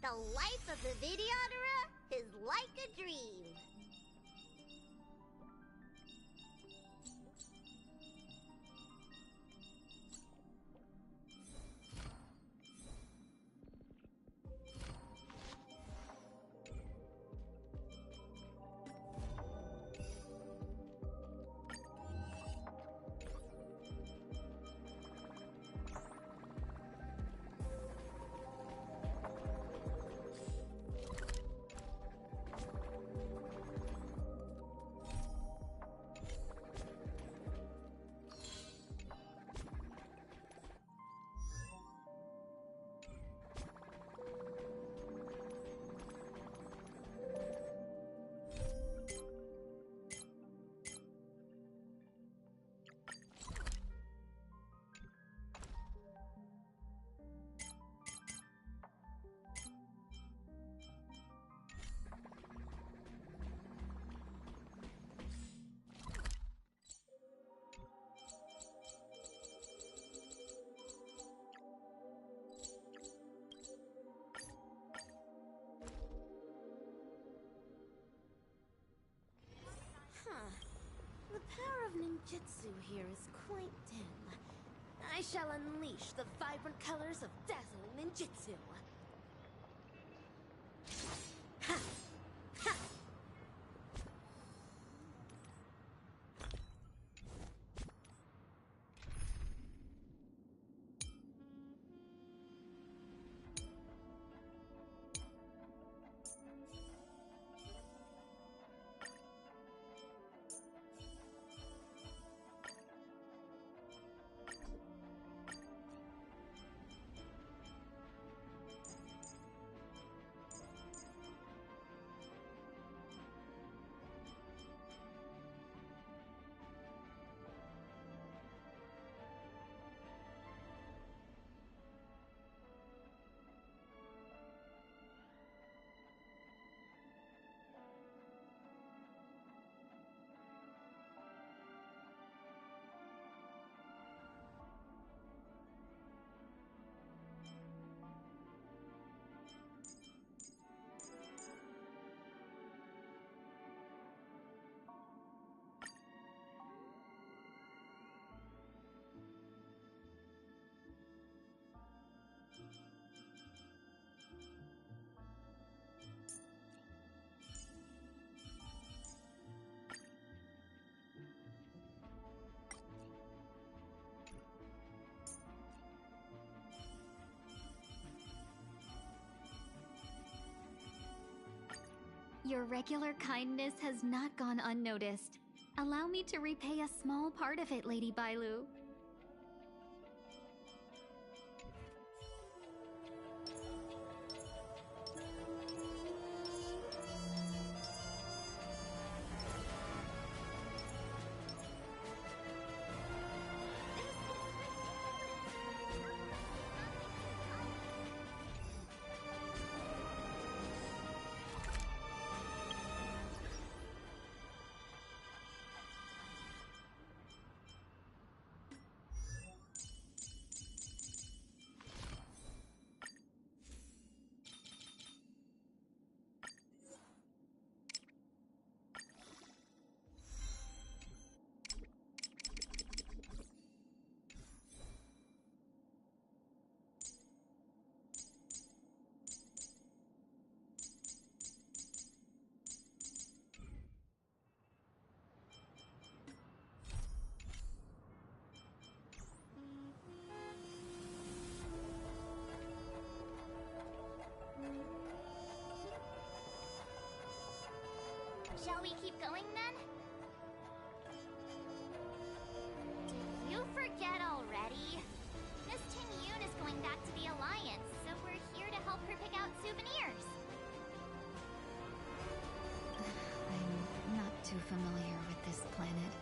The life of the Videodora is like a dream. The power of ninjutsu here is quite dim. I shall unleash the vibrant colors of dazzling ninjutsu. Your regular kindness has not gone unnoticed. Allow me to repay a small part of it, Lady Bailu. Shall we keep going then? Did you forget already? Miss Ting Yun is going back to the Alliance, so we're here to help her pick out souvenirs. I'm not too familiar with this planet.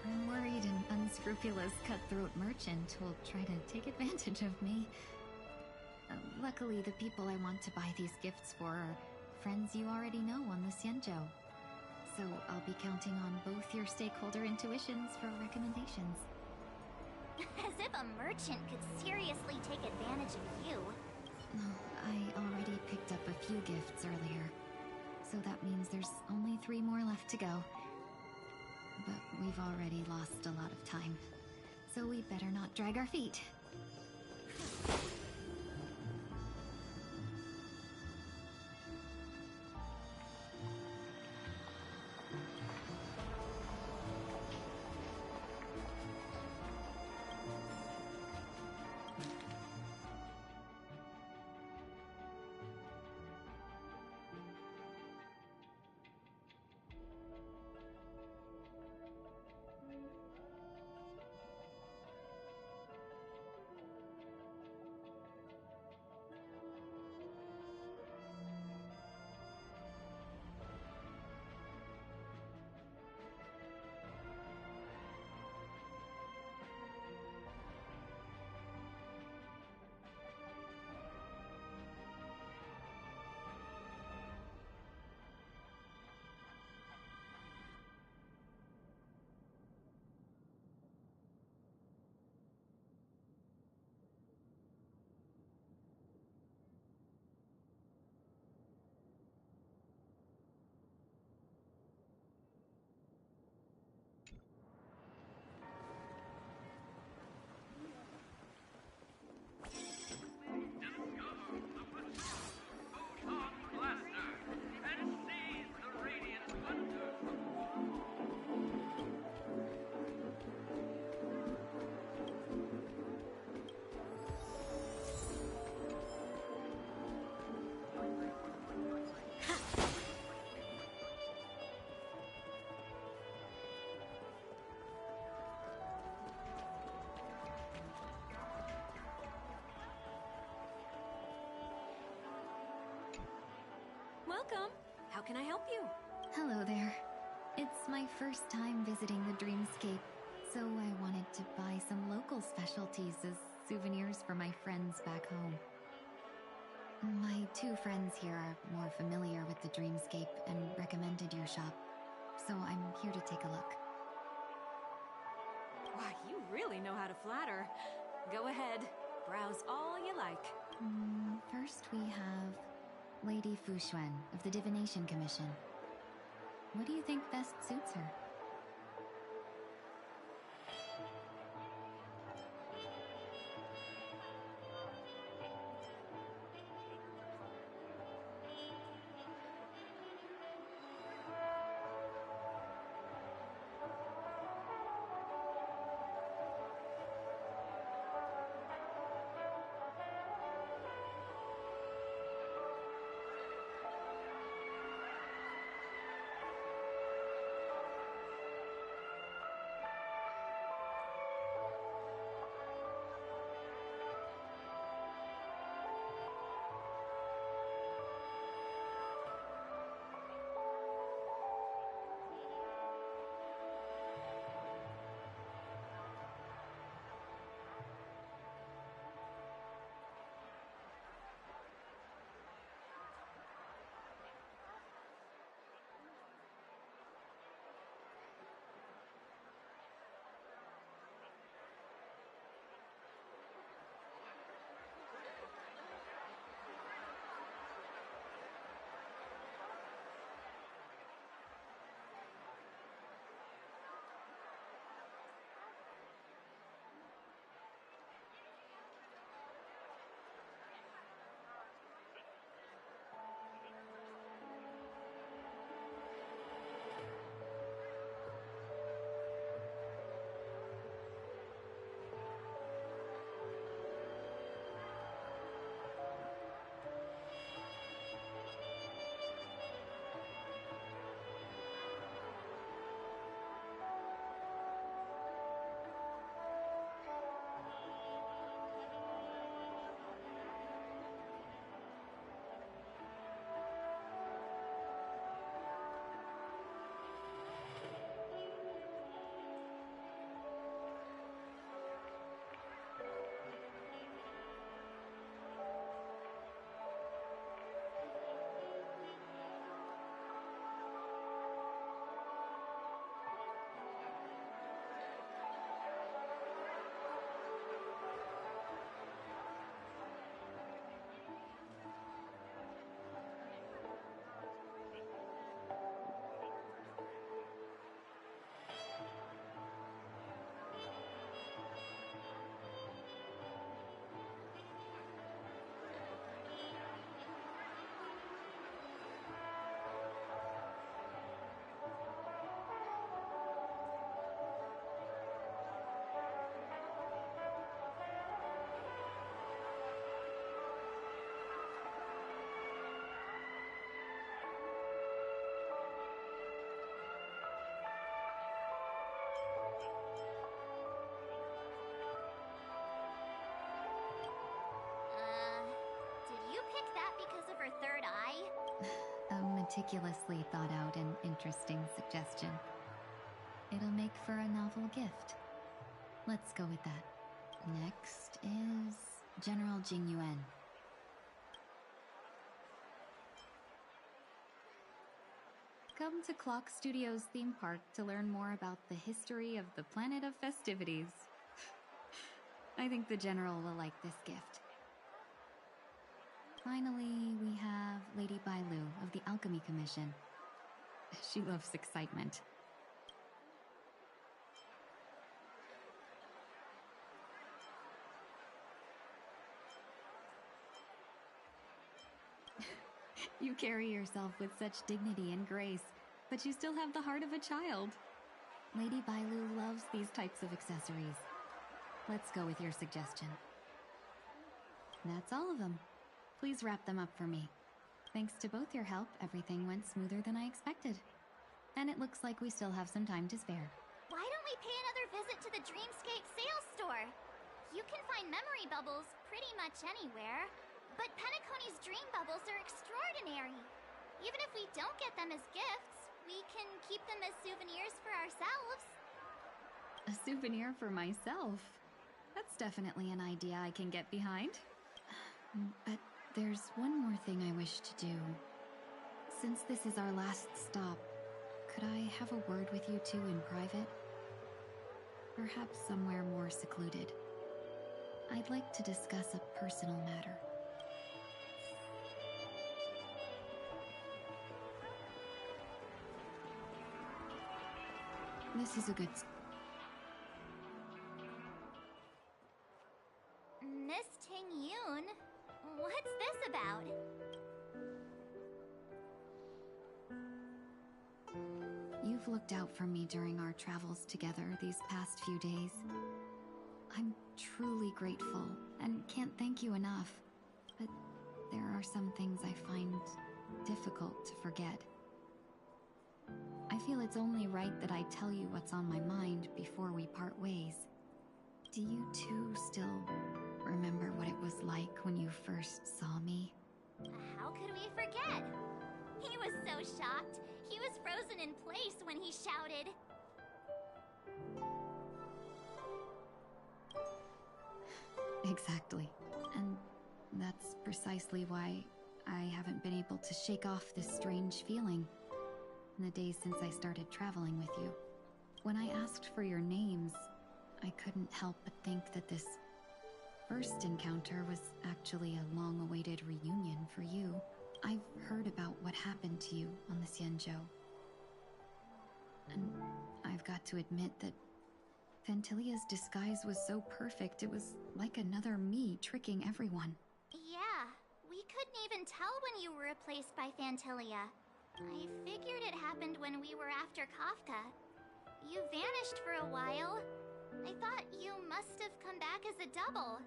I'm worried an unscrupulous cutthroat merchant will try to take advantage of me. Luckily, the people I want to buy these gifts for are friends you already know on the Xianzhou. So I'll be counting on both your stakeholder intuitions for recommendations. As if a merchant could seriously take advantage of you. Oh, I already picked up a few gifts earlier, so that means there's only 3 more left to go. But we've already lost a lot of time, so we better not drag our feet. Welcome. How can I help you? Hello there. It's my first time visiting the Dreamscape, so I wanted to buy some local specialties as souvenirs for my friends back home. My 2 friends here are more familiar with the Dreamscape and recommended your shop, so I'm here to take a look. Why, you really know how to flatter. Go ahead. Browse all you like. First we have Lady Fuxuan of the Divination Commission. What do you think best suits her? meticulously thought out and interesting suggestion. It'll make for a novel gift. Let's go with that. Next is General Jing Yuan. Come to Clock Studios theme park to learn more about the history of the planet of festivities. I think the General will like this gift. Finally, we have Lady Bailu of the Alchemy Commission. She loves excitement. You carry yourself with such dignity and grace, but you still have the heart of a child. Lady Bailu loves these types of accessories. Let's go with your suggestion. That's all of them. Please wrap them up for me. Thanks to both your help, everything went smoother than I expected. And it looks like we still have some time to spare. Why don't we pay another visit to the Dreamscape sales store? You can find memory bubbles pretty much anywhere, but Penacony's dream bubbles are extraordinary. Even if we don't get them as gifts, we can keep them as souvenirs for ourselves. A souvenir for myself? That's definitely an idea I can get behind. But there's one more thing I wish to do. Since this is our last stop, could I have a word with you two in private? Perhaps somewhere more secluded. I'd like to discuss a personal matter. This is a good... Miss Ting Yun? What's this about? You've looked out for me during our travels together these past few days. I'm truly grateful and can't thank you enough. But there are some things I find difficult to forget. I feel it's only right that I tell you what's on my mind before we part ways. Do you two still remember what it was like when you first saw me? How could we forget? He was so shocked. He was frozen in place when he shouted. Exactly. And that's precisely why I haven't been able to shake off this strange feeling in the days since I started traveling with you. When I asked for your names, I couldn't help but think that this first encounter was actually a long-awaited reunion for you. I've heard about what happened to you on the Xianzhou. And I've got to admit that Phantylia's disguise was so perfect, it was like another me tricking everyone. Yeah, we couldn't even tell when you were replaced by Phantylia. I figured it happened when we were after Kafka. You vanished for a while. I thought you must have come back as a double.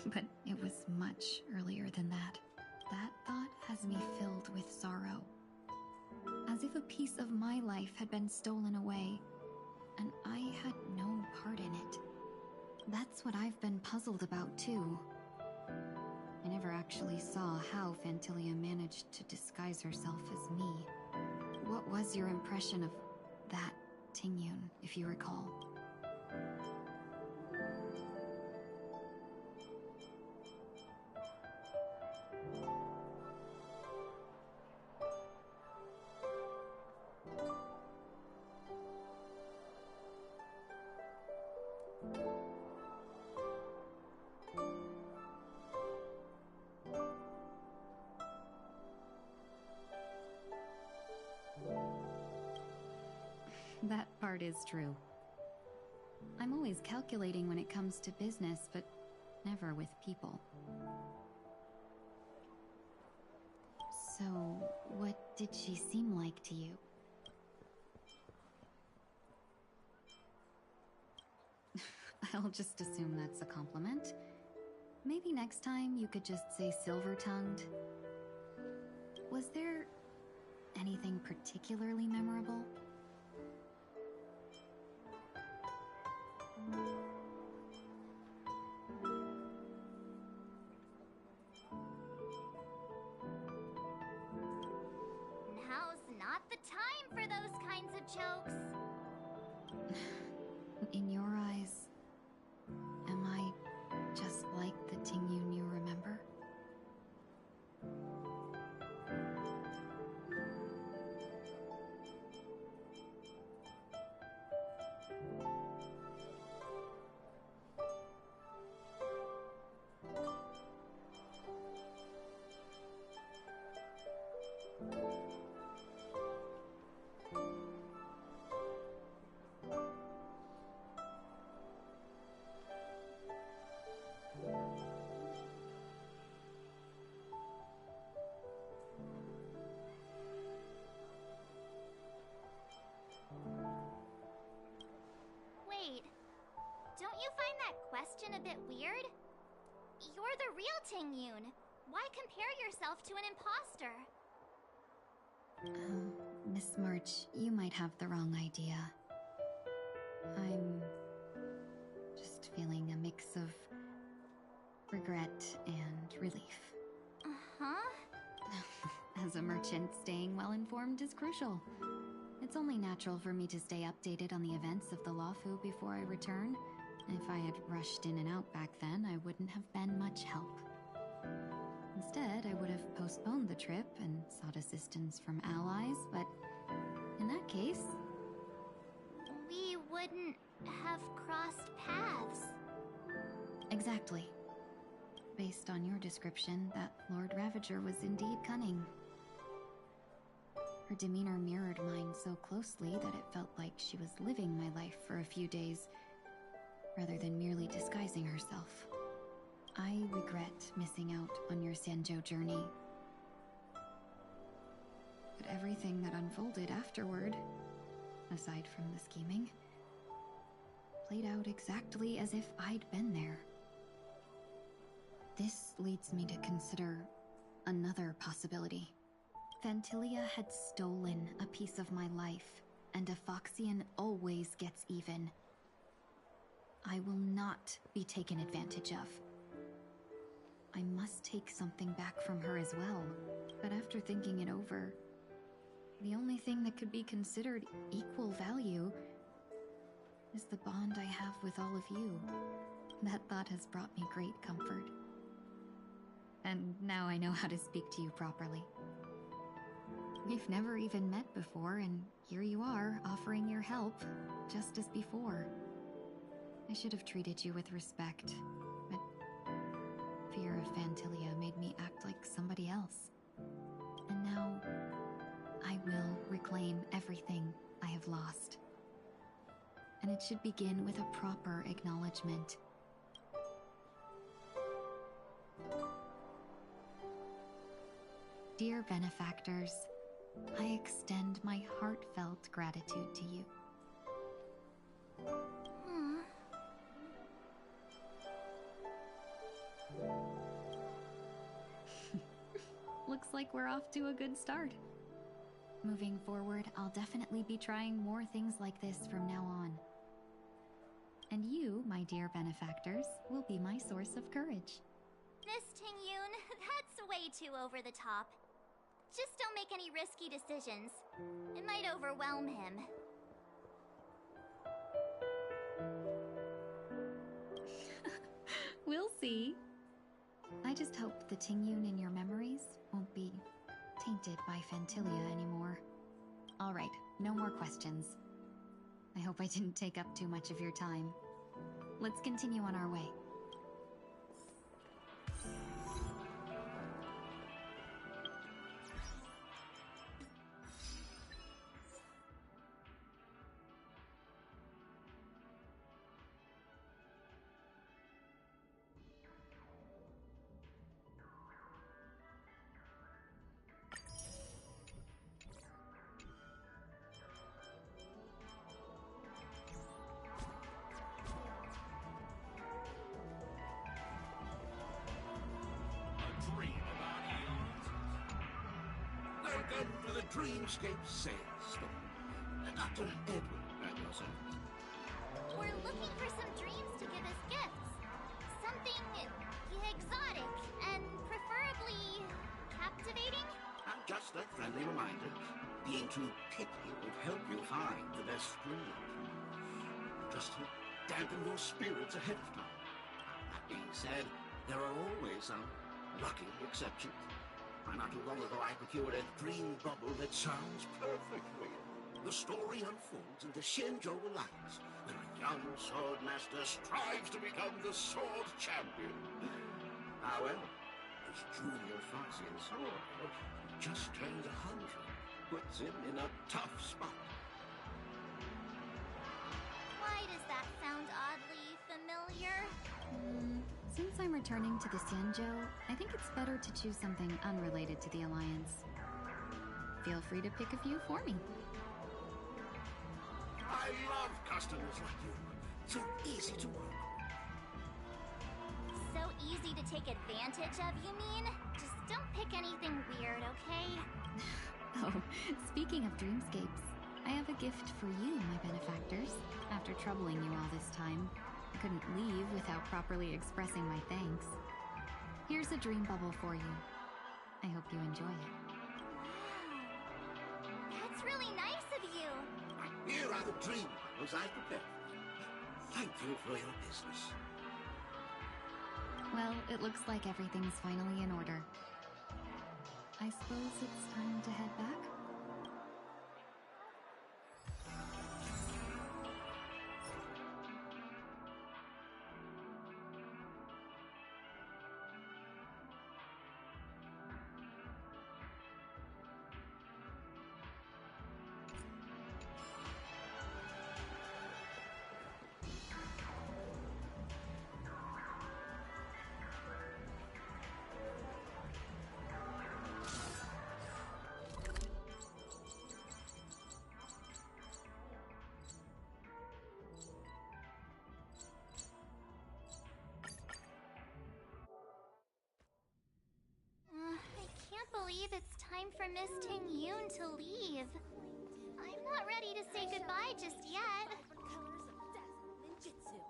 But it was much earlier than that. That thought has me filled with sorrow. As if a piece of my life had been stolen away, and I had no part in it. That's what I've been puzzled about, too. I never actually saw how Phantylia managed to disguise herself as me. What was your impression of that Tingyun, if you recall? That part is true. I'm always calculating when it comes to business, but never with people. So, what did she seem like to you? I'll just assume that's a compliment. Maybe next time you could just say silver-tongued. Was there anything particularly memorable? jokes. In your eyes, am I just like the Tingyun you remember? Wait, don't you find that question a bit weird? You're the real Tingyun. Why compare yourself to an imposter? Miss March, you might have the wrong idea. I'm just feeling a mix of regret and relief. Uh-huh. As a merchant, staying well-informed is crucial. It's only natural for me to stay updated on the events of the Lawfu before I return. If I had rushed in and out back then, I wouldn't have been much help. Instead, I would have postponed the trip and sought assistance from allies, but in that case... We wouldn't have crossed paths. Exactly. Based on your description, that Lord Ravager was indeed cunning. Her demeanor mirrored mine so closely that it felt like she was living my life for a few days, rather than merely disguising herself. I regret missing out on your Senjo journey. But everything that unfolded afterward, aside from the scheming, played out exactly as if I'd been there. This leads me to consider another possibility. Phantilia had stolen a piece of my life, and a Foxian always gets even. I will not be taken advantage of. I must take something back from her as well, but after thinking it over, the only thing that could be considered equal value is the bond I have with all of you. That thought has brought me great comfort. And now I know how to speak to you properly. We've never even met before, and here you are, offering your help, just as before. I should have treated you with respect, but fear of Phantilia made me act like somebody else. And now, I will reclaim everything I have lost. And it should begin with a proper acknowledgement. Dear benefactors, I extend my heartfelt gratitude to you. Looks like we're off to a good start. Moving forward, I'll definitely be trying more things like this from now on. And you, my dear benefactors, will be my source of courage. Miss Tingyun, that's way too over the top. Just don't make any risky decisions. It might overwhelm him. We'll see. I just hope the Tingyun in your memories won't be tainted by Phantilia anymore. Alright, no more questions. I hope I didn't take up too much of your time. Let's continue on our way. Welcome to the Dreamscape Sales Store. Dr. Edward, mademoiselle. We're looking for some dreams to give as gifts. Something exotic and preferably captivating. And just a friendly reminder, being too picky would help you find the best brilliant. Just to dampen your spirits ahead of time. That being said, there are always some lucky exceptions. Not too long ago, I procured a dream bubble that sounds perfect real. The story unfolds in the Shinjo Alliance, where a young swordmaster strives to become the sword champion. However, his junior Foxian sword, who just turned 100, puts him in a tough spot. Why does that sound oddly familiar? Since I'm returning to the Sanjo, I think it's better to choose something unrelated to the Alliance. Feel free to pick a few for me. I love customers like you. So easy to work with. So easy to take advantage of, you mean? Just don't pick anything weird, okay? Oh, speaking of dreamscapes, I have a gift for you, my benefactors. After troubling you all this time, I couldn't leave without properly expressing my thanks. Here's a dream bubble for you. I hope you enjoy it. Wow. That's really nice of you. Here are the dream bubbles I prepared. Thank you for your business. Well, it looks like everything's finally in order. I suppose it's time to head back? I can't believe it's time for Miss Ting Yoon to leave. I'm not ready to say goodbye just yet. Colors of dazzling ninjutsu.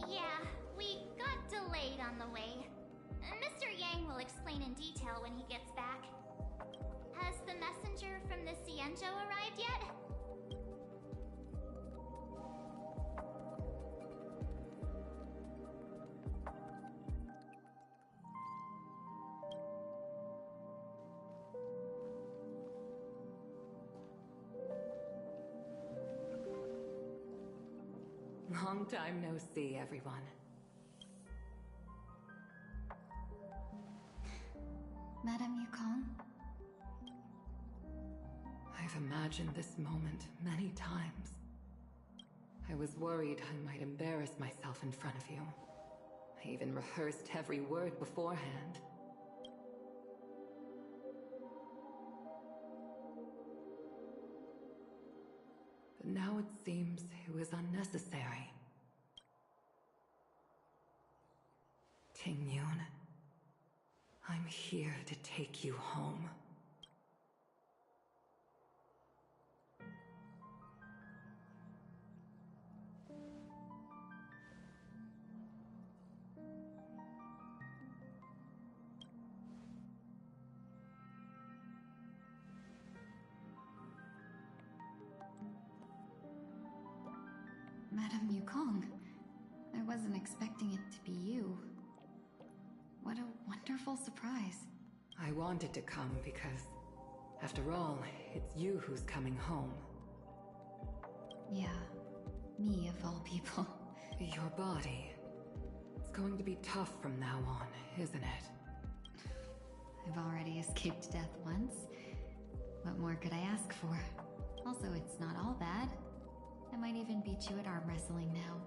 Yeah, we got delayed on the way. Mr. Yang will explain in detail when he gets back. Has the messenger from the Cienjo arrived yet? Long time no see, everyone. Madame Yukong? I've imagined this moment many times. I was worried I might embarrass myself in front of you. I even rehearsed every word beforehand. But now it seems it was unnecessary. Ting Yoon, I'm here to take you home. Madame Yukong, I wasn't expecting it to be you. wonderful surprise. I wanted to come because, after all, it's you who's coming home. Yeah, me of all people. Your body. It's going to be tough from now on, isn't it? I've already escaped death once. What more could I ask for? Also, it's not all bad. I might even beat you at arm wrestling now.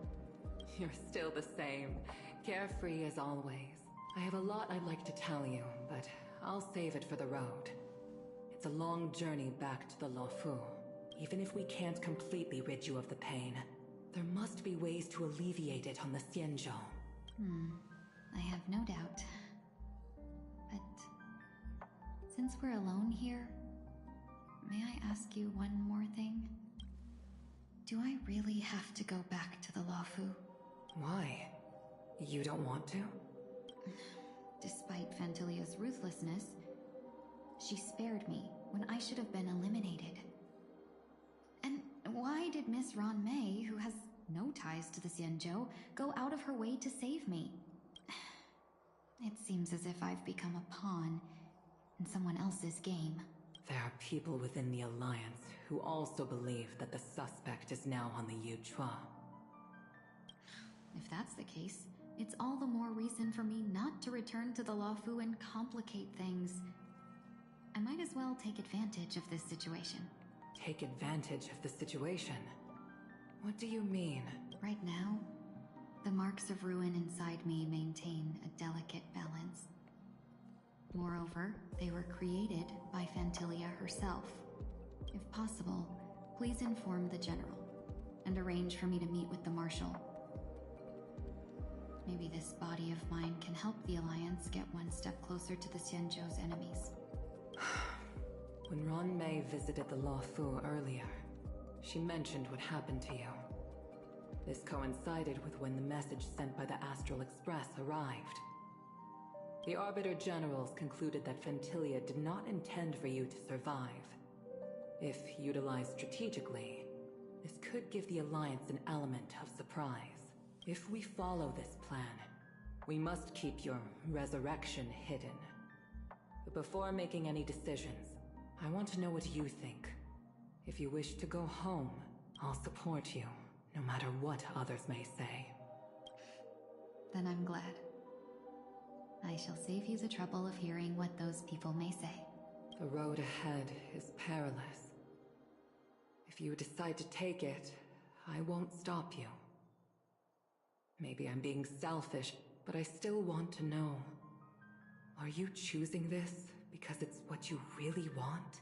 You're still the same, carefree as always. I have a lot I'd like to tell you, but I'll save it for the road. It's a long journey back to the Luofu. Even if we can't completely rid you of the pain, there must be ways to alleviate it on the Xianzhou. I have no doubt. But since we're alone here, may I ask you one more thing? Do I really have to go back to the Luofu? Why? You don't want to? Despite Fantilia's ruthlessness, she spared me when I should have been eliminated. And why did Miss Ron Mei, who has no ties to the Xianzhou, go out of her way to save me? It seems as if I've become a pawn in someone else's game. There are people within the Alliance who also believe that the suspect is now on the Yuchua. If that's the case, it's all the more reason for me not to return to the Luofu and complicate things. I might as well take advantage of this situation. Take advantage of the situation? What do you mean? Right now, the marks of ruin inside me maintain a delicate balance. Moreover, they were created by Fantilia herself. If possible, please inform the General, and arrange for me to meet with the Marshal. Maybe this body of mine can help the Alliance get one step closer to the Xianzhou's enemies. When Ron Mei visited the Luofu earlier, she mentioned what happened to you. This coincided with when the message sent by the Astral Express arrived. The Arbiter Generals concluded that Fantilia did not intend for you to survive. If utilized strategically, this could give the Alliance an element of surprise. If we follow this plan, we must keep your resurrection hidden. But before making any decisions, I want to know what you think. If you wish to go home, I'll support you, no matter what others may say. Then I'm glad. I shall save you the trouble of hearing what those people may say. The road ahead is perilous. If you decide to take it, I won't stop you. Maybe I'm being selfish, but I still want to know. Are you choosing this because it's what you really want?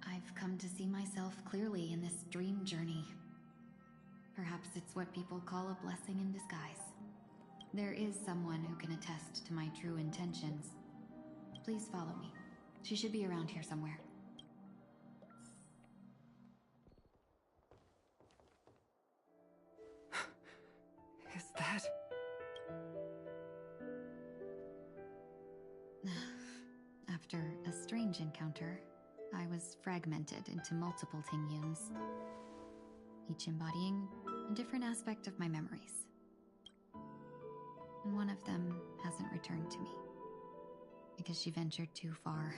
I've come to see myself clearly in this dream journey. Perhaps it's what people call a blessing in disguise. There is someone who can attest to my true intentions. Please follow me. She should be around here somewhere. Is that... After a strange encounter, I was fragmented into multiple Tingyuns, each embodying a different aspect of my memories. And one of them hasn't returned to me, because she ventured too far.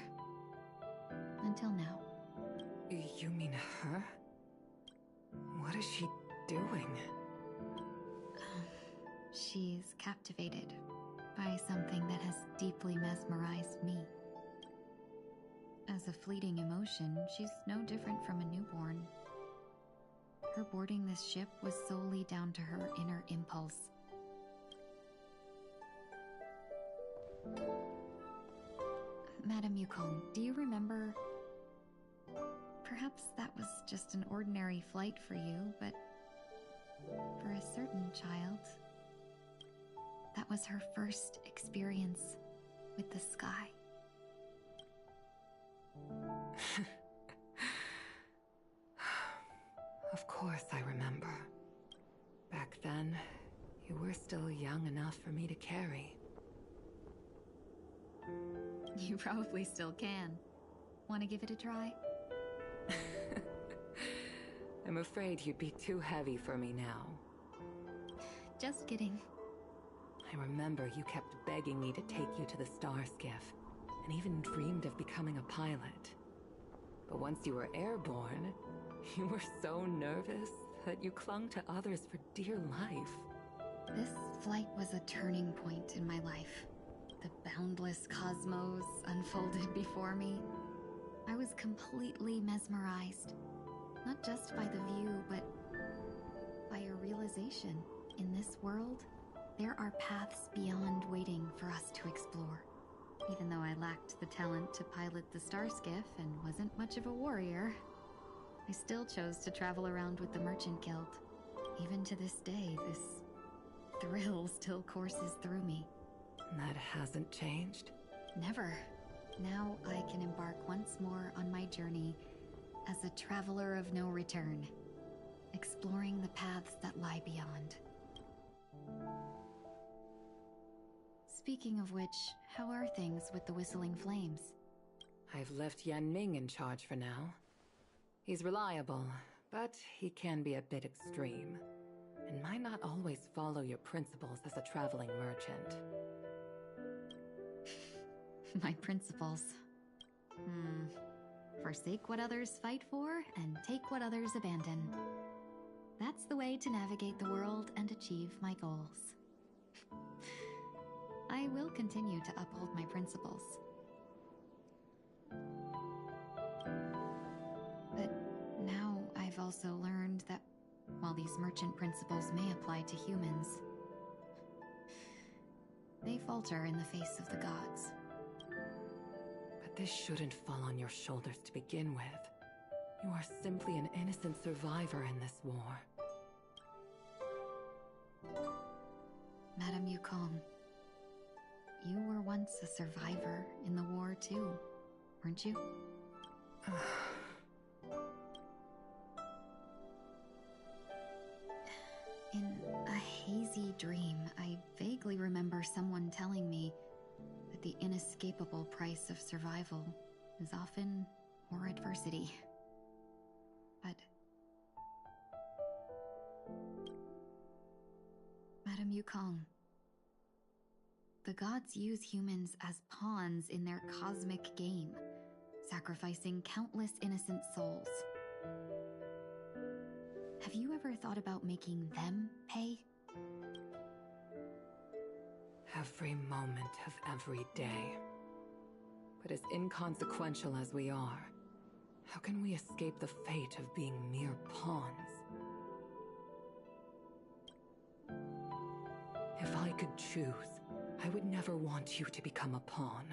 Until now. You mean her? What is she doing? She's captivated by something that has deeply mesmerized me. As a fleeting emotion, she's no different from a newborn. Her boarding this ship was solely down to her inner impulse. Madame Yukong, do you remember? Perhaps that was just an ordinary flight for you, but for a certain child, that was her first experience with the sky. Of course I remember. Back then, you were still young enough for me to carry. You probably still can. Want to give it a try? I'm afraid you'd be too heavy for me now. Just kidding. I remember you kept begging me to take you to the star skiff, and even dreamed of becoming a pilot. But once you were airborne, you were so nervous that you clung to others for dear life. This flight was a turning point in my life. The boundless cosmos unfolded before me. I was completely mesmerized, not just by the view, but by a realization. In this world, there are paths beyond waiting for us to explore. Even though I lacked the talent to pilot the star skiff and wasn't much of a warrior, I still chose to travel around with the Merchant Guild. Even to this day, this thrill still courses through me. That hasn't changed? Never. Now I can embark once more on my journey as a traveler of no return, exploring the paths that lie beyond. Speaking of which, how are things with the Whistling Flames? I've left Yan Ming in charge for now. He's reliable, but he can be a bit extreme, and might not always follow your principles as a traveling merchant. My principles. Forsake what others fight for, and take what others abandon. That's the way to navigate the world and achieve my goals. I will continue to uphold my principles. But now I've also learned that while these merchant principles may apply to humans, they falter in the face of the gods. But this shouldn't fall on your shoulders to begin with. You are simply an innocent survivor in this war. Madame Yukong, you were once a survivor in the war too, weren't you? In a hazy dream, I vaguely remember someone telling me that the inescapable price of survival is often more adversity. But Madame Yukong, the gods use humans as pawns in their cosmic game, sacrificing countless innocent souls. Have you ever thought about making them pay? Every moment of every day. But as inconsequential as we are, how can we escape the fate of being mere pawns? If I could choose, I would never want you to become a pawn.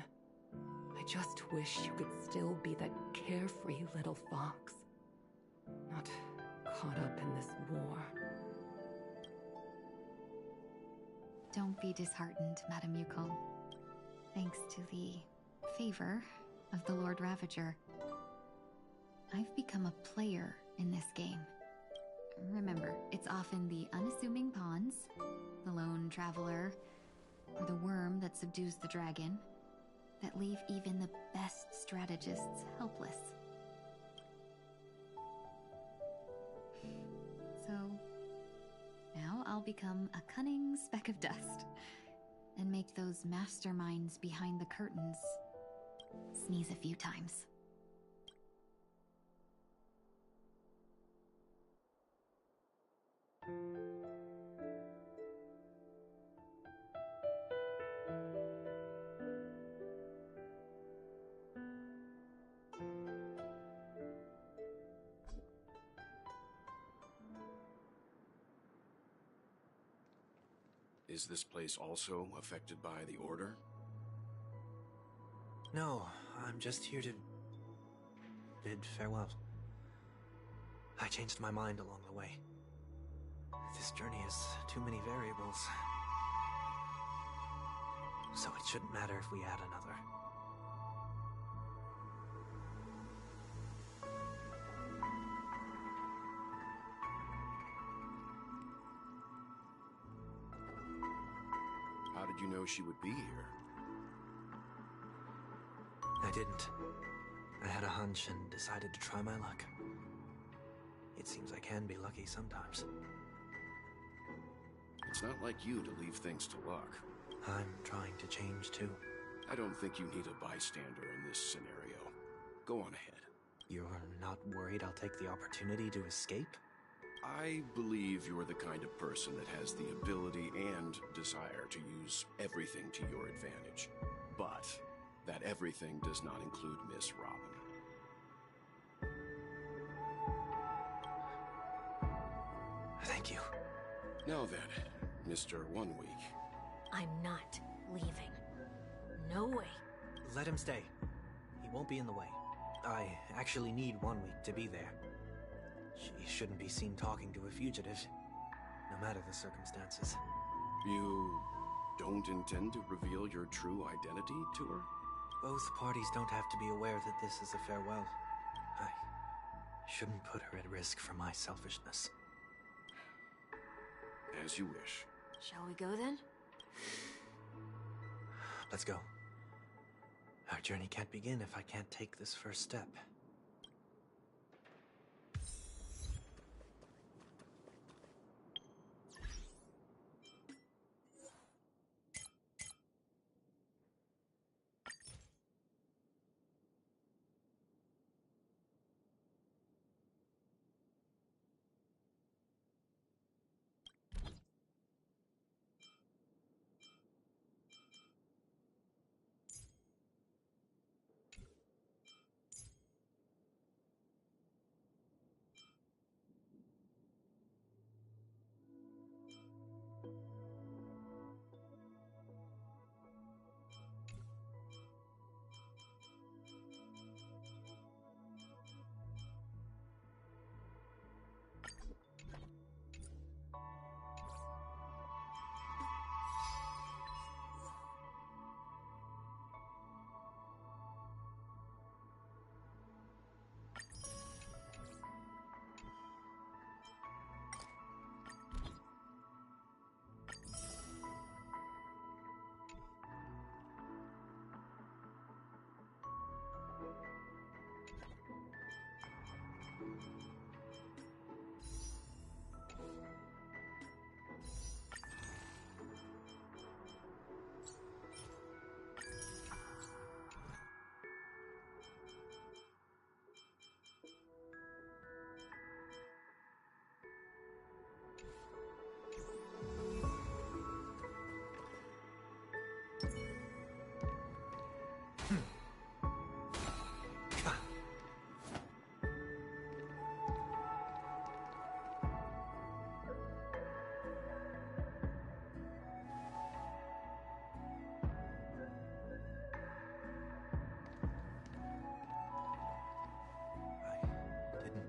I just wish you could still be that carefree little fox, not caught up in this war. Don't be disheartened, Madame Yukong. Thanks to the favor of the Lord Ravager, I've become a player in this game. Remember, it's often the unassuming pawns, the lone traveler, or the worm that subdues the dragon, that leave even the best strategists helpless. So, now I'll become a cunning speck of dust, and make those masterminds behind the curtains sneeze a few times. Is this place also affected by the Order? No, I'm just here to bid farewell. I changed my mind along the way. This journey has too many variables. So it shouldn't matter if we add another. How did you know she would be here? I didn't. I had a hunch and decided to try my luck. It seems I can be lucky sometimes. It's not like you to leave things to luck. I'm trying to change too. I don't think you need a bystander in this scenario. Go on ahead. You're not worried I'll take the opportunity to escape? I believe you're the kind of person that has the ability and desire to use everything to your advantage. But that everything does not include Miss Robin. Thank you. Now then, Mr. 1 Week. I'm not leaving. No way. Let him stay. He won't be in the way. I actually need 1 week to be there. She shouldn't be seen talking to a fugitive, no matter the circumstances. You don't intend to reveal your true identity to her? Both parties don't have to be aware that this is a farewell. I shouldn't put her at risk for my selfishness. As you wish. Shall we go then? Let's go. Our journey can't begin if I can't take this first step.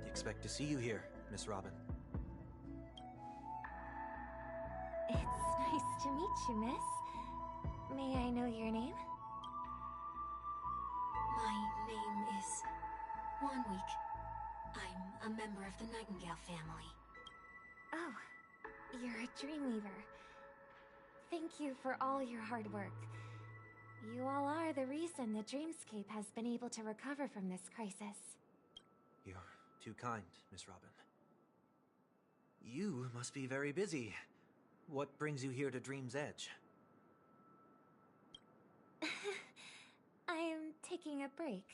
Expect to see you here, Miss Robin. It's nice to meet you, miss. May I know your name? My name is 1 Week. I'm a member of the Nightingale family. Oh, you're a Dreamweaver. Thank you for all your hard work. You all are the reason the Dreamscape has been able to recover from this crisis. You're too kind, Miss Robin. You must be very busy. What brings you here to Dream's Edge? I'm taking a break.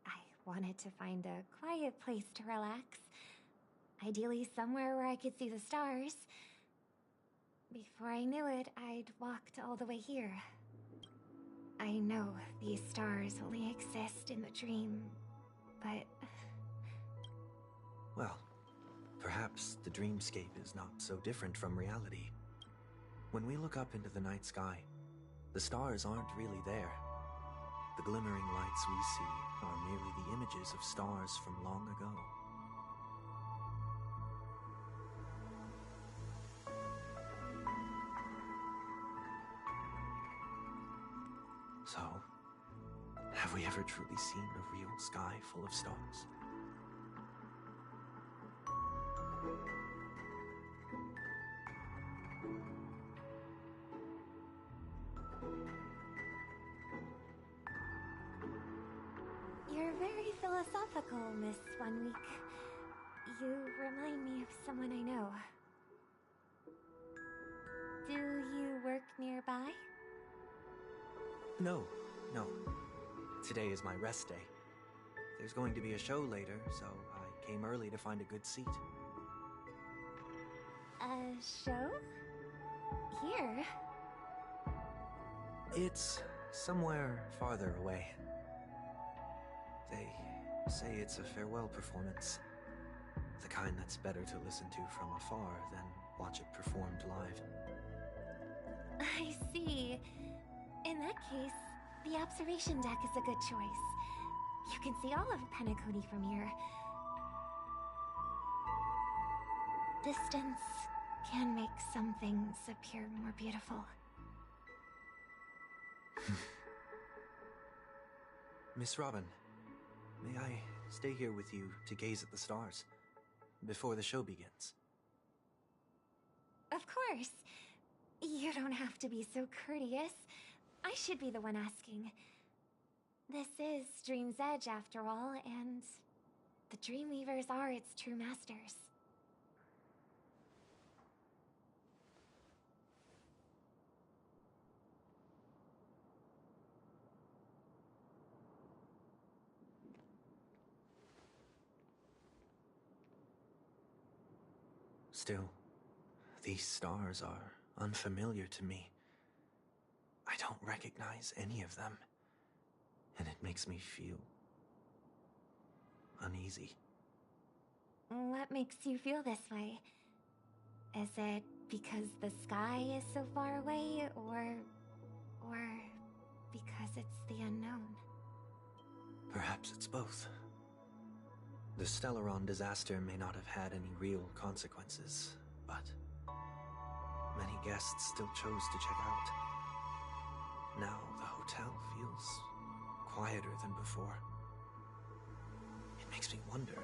I wanted to find a quiet place to relax. Ideally somewhere where I could see the stars. Before I knew it, I'd walked all the way here. I know these stars only exist in the dream, but... Well, perhaps the dreamscape is not so different from reality. When we look up into the night sky, the stars aren't really there. The glimmering lights we see are merely the images of stars from long ago. So, have we ever truly seen a real sky full of stars? You're very philosophical, Miss 1 Week. You remind me of someone I know. Do you work nearby? No, no. Today is my rest day. There's going to be a show later, so I came early to find a good seat. A show? Here? It's somewhere farther away. They say it's a farewell performance. The kind that's better to listen to from afar than watch it performed live. I see. In that case, the observation deck is a good choice. You can see all of Penacony from here. Distance can make some things appear more beautiful. Miss Robin, may I stay here with you to gaze at the stars before the show begins? Of course. You don't have to be so courteous. I should be the one asking. This is Dream's Edge, after all, and the Dreamweavers are its true masters. Still, these stars are unfamiliar to me. I don't recognize any of them, and it makes me feel uneasy. What makes you feel this way? Is it because the sky is so far away, or because it's the unknown? Perhaps it's both. The Stellaron disaster may not have had any real consequences, but many guests still chose to check out. Now the hotel feels quieter than before. It makes me wonder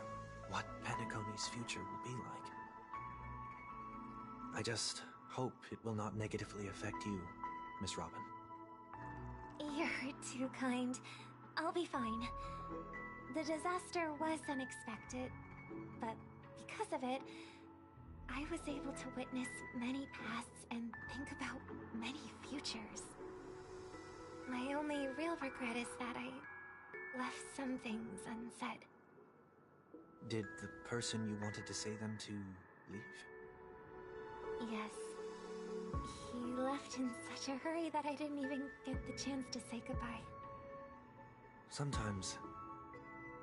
what Penacony's future will be like. I just hope it will not negatively affect you, Miss Robin. You're too kind. I'll be fine. The disaster was unexpected, but because of it, I was able to witness many pasts and think about many futures. My only real regret is that I left some things unsaid. Did the person you wanted to say them to leave? Yes. He left in such a hurry that I didn't even get the chance to say goodbye. Sometimes,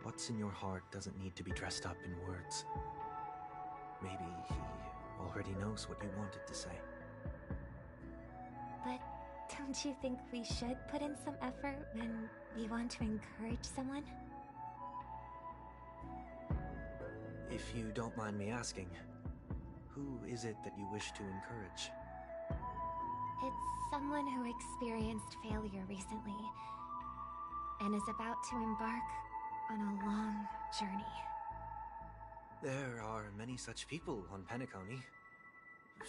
what's in your heart doesn't need to be dressed up in words. Maybe he already knows what you wanted to say. But don't you think we should put in some effort when we want to encourage someone? If you don't mind me asking, who is it that you wish to encourage? It's someone who experienced failure recently and is about to embark on a long journey. There are many such people on Penacony.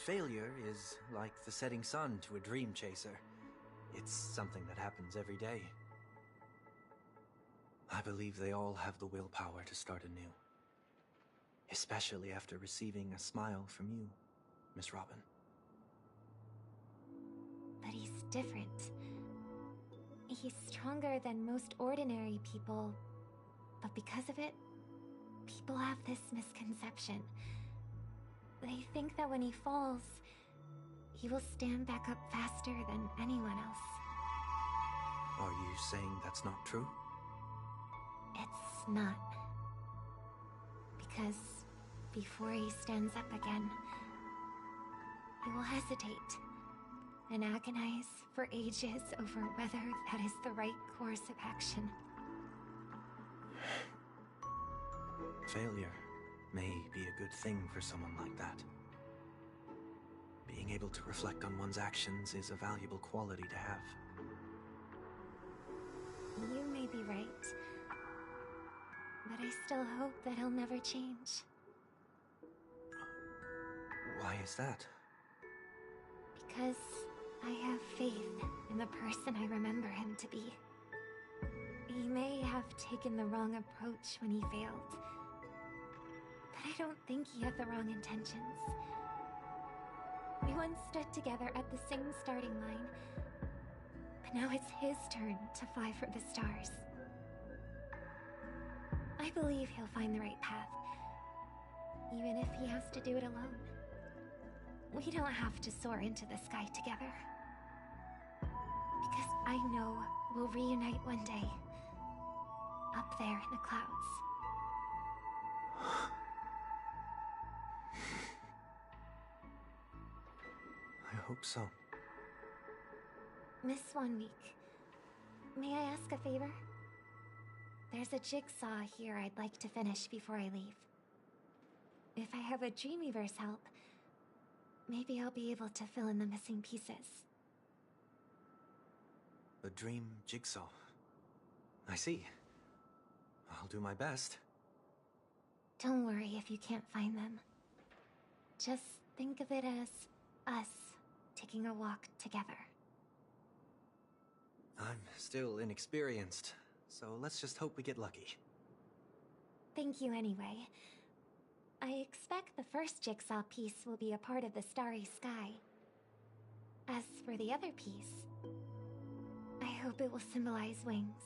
Failure is like the setting sun to a dream chaser. It's something that happens every day. I believe they all have the willpower to start anew. Especially after receiving a smile from you, Miss Robin. But he's different. He's stronger than most ordinary people, but because of it, people have this misconception. They think that when he falls, he will stand back up faster than anyone else. Are you saying that's not true? It's not. Because before he stands up again, he will hesitate and agonize for ages over whether that is the right course of action. Failure may be a good thing for someone like that. Being able to reflect on one's actions is a valuable quality to have. You may be right, but I still hope that he'll never change. Why is that? Because I have faith in the person I remember him to be. He may have taken the wrong approach when he failed, but I don't think he had the wrong intentions. Everyone stood together at the same starting line. But now it's his turn to fly for the stars. I believe he'll find the right path, even if he has to do it alone. We don't have to soar into the sky together. Because I know we'll reunite one day, up there in the clouds. I hope so. Miss 1 week, may I ask a favor? There's a jigsaw here I'd like to finish before I leave. If I have a Dreamweaver's help, maybe I'll be able to fill in the missing pieces. A dream jigsaw. I see. I'll do my best. Don't worry if you can't find them. Just think of it as us taking a walk together. I'm still inexperienced, so let's just hope we get lucky. Thank you anyway. I expect the first jigsaw piece will be a part of the starry sky. As for the other piece, I hope it will symbolize wings.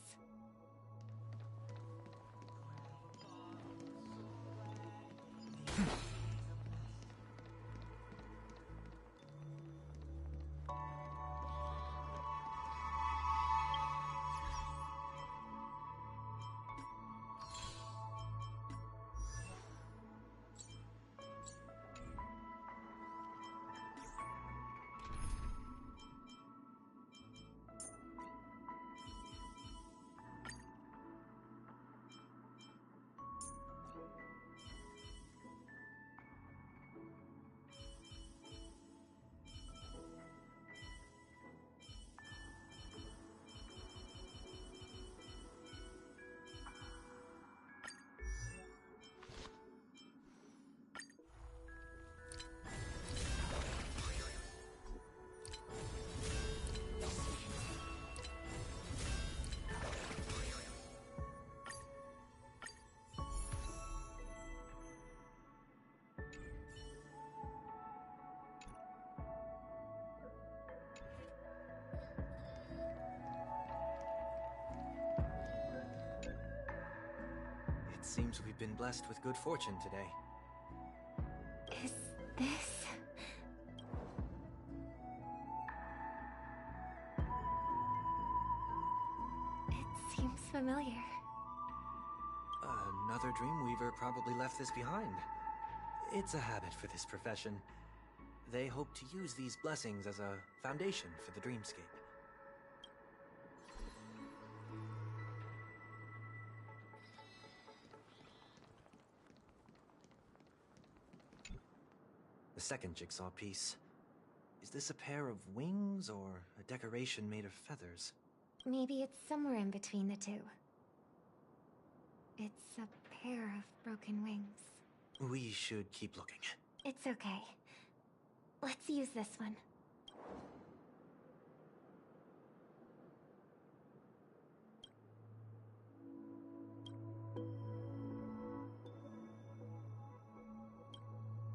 It seems we've been blessed with good fortune today. Is this... It seems familiar. Another Dreamweaver probably left this behind. It's a habit for this profession. They hope to use these blessings as a foundation for the dreamscape. The second jigsaw piece. Is this a pair of wings or a decoration made of feathers? Maybe it's somewhere in between the two. It's a pair of broken wings. We should keep looking. It's okay. Let's use this one.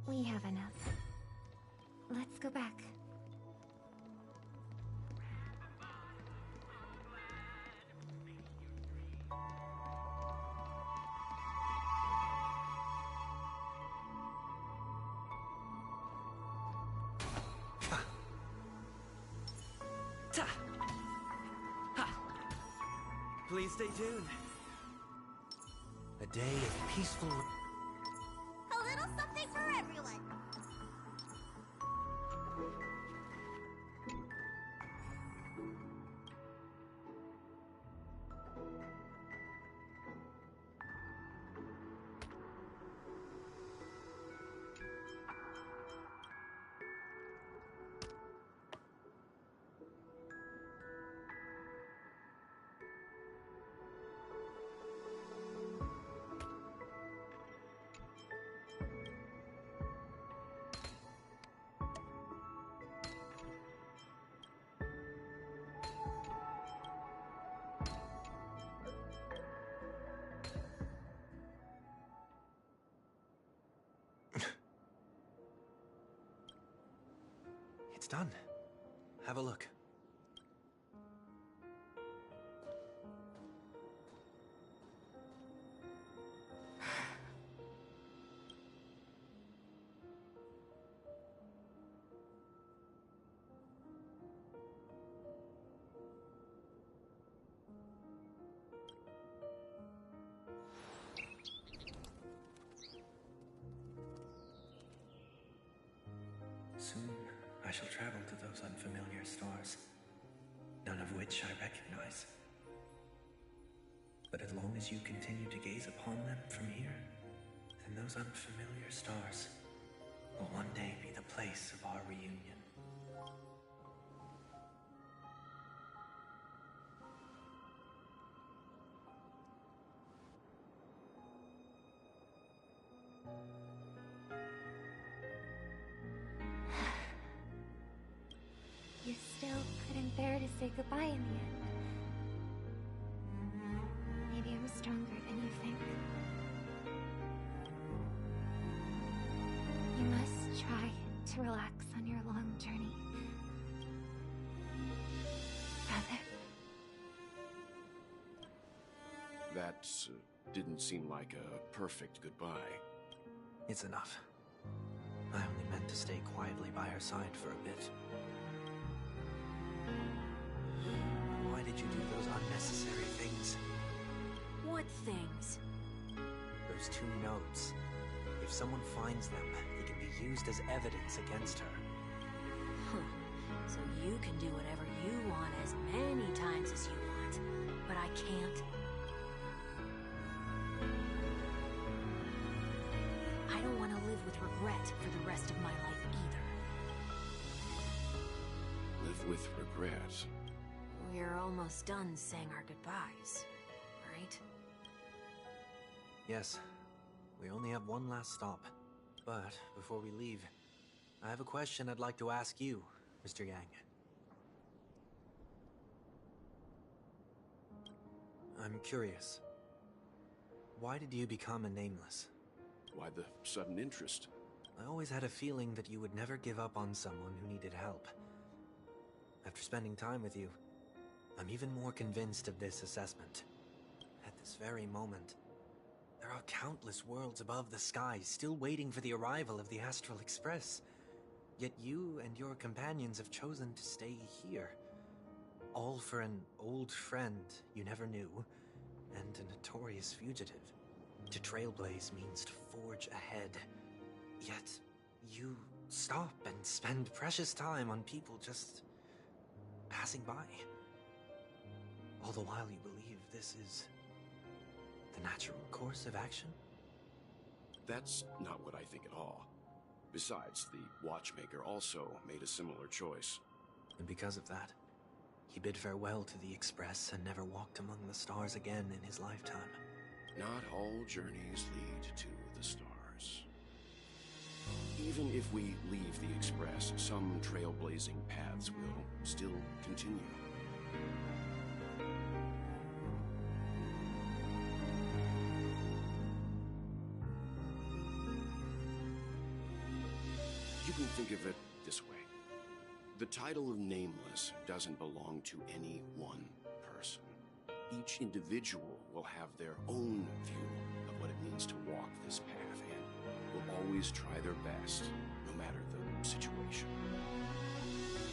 We have enough. Let's go back. Ta! Ha! Please stay tuned. A day of peaceful... A little something for everyone. done. Have a look. Soon, I shall travel to those unfamiliar stars, none of which I recognize. But as long as you continue to gaze upon them from here, then those unfamiliar stars will one day be the place of our reunion. You still couldn't bear to say goodbye in the end. Maybe I'm stronger than you think. You must try to relax on your long journey. Brother. That didn't seem like a perfect goodbye. It's enough. I only meant to stay quietly by her side for a bit. Why did you do those unnecessary things? What things? Those 2 notes. If someone finds them, they can be used as evidence against her. Huh. So you can do whatever you want as many times as you want, but I can't. I don't want to live with regret for the rest of my life either. Live with regret? We're almost done saying our goodbyes, right? Yes. We only have one last stop. But before we leave, I have a question I'd like to ask you, Mr. Yang. I'm curious. Why did you become a Nameless? Why the sudden interest? I always had a feeling that you would never give up on someone who needed help. After spending time with you, I'm even more convinced of this assessment. At this very moment, there are countless worlds above the sky still waiting for the arrival of the Astral Express. Yet you and your companions have chosen to stay here. All for an old friend you never knew, and a notorious fugitive. To trailblaze means to forge ahead. Yet, you stop and spend precious time on people just passing by. All the while you believe this is the natural course of action? That's not what I think at all. Besides, the watchmaker also made a similar choice. And because of that, he bid farewell to the Express and never walked among the stars again in his lifetime. Not all journeys lead to the stars. Even if we leave the Express, some trailblazing paths will still continue. You can think of it this way. The title of Nameless doesn't belong to any one person. Each individual will have their own view of what it means to walk this path and will always try their best, no matter the situation.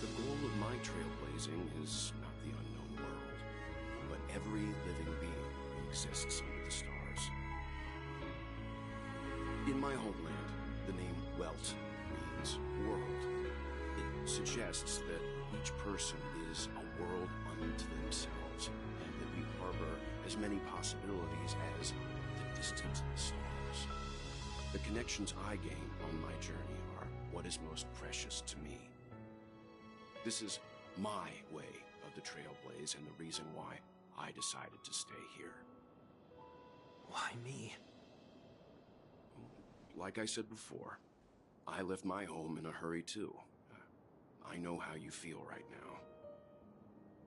The goal of my trailblazing is not the unknown world, but every living being who exists under the stars. In my homeland, the name Welt means world. It suggests that each person is a world unto themselves, and that we harbor as many possibilities as the distant stars. The connections I gain on my journey are what is most precious to me. This is my way of the Trailblaze and the reason why I decided to stay here. Why me? Like I said before, I left my home in a hurry too. I know how you feel right now.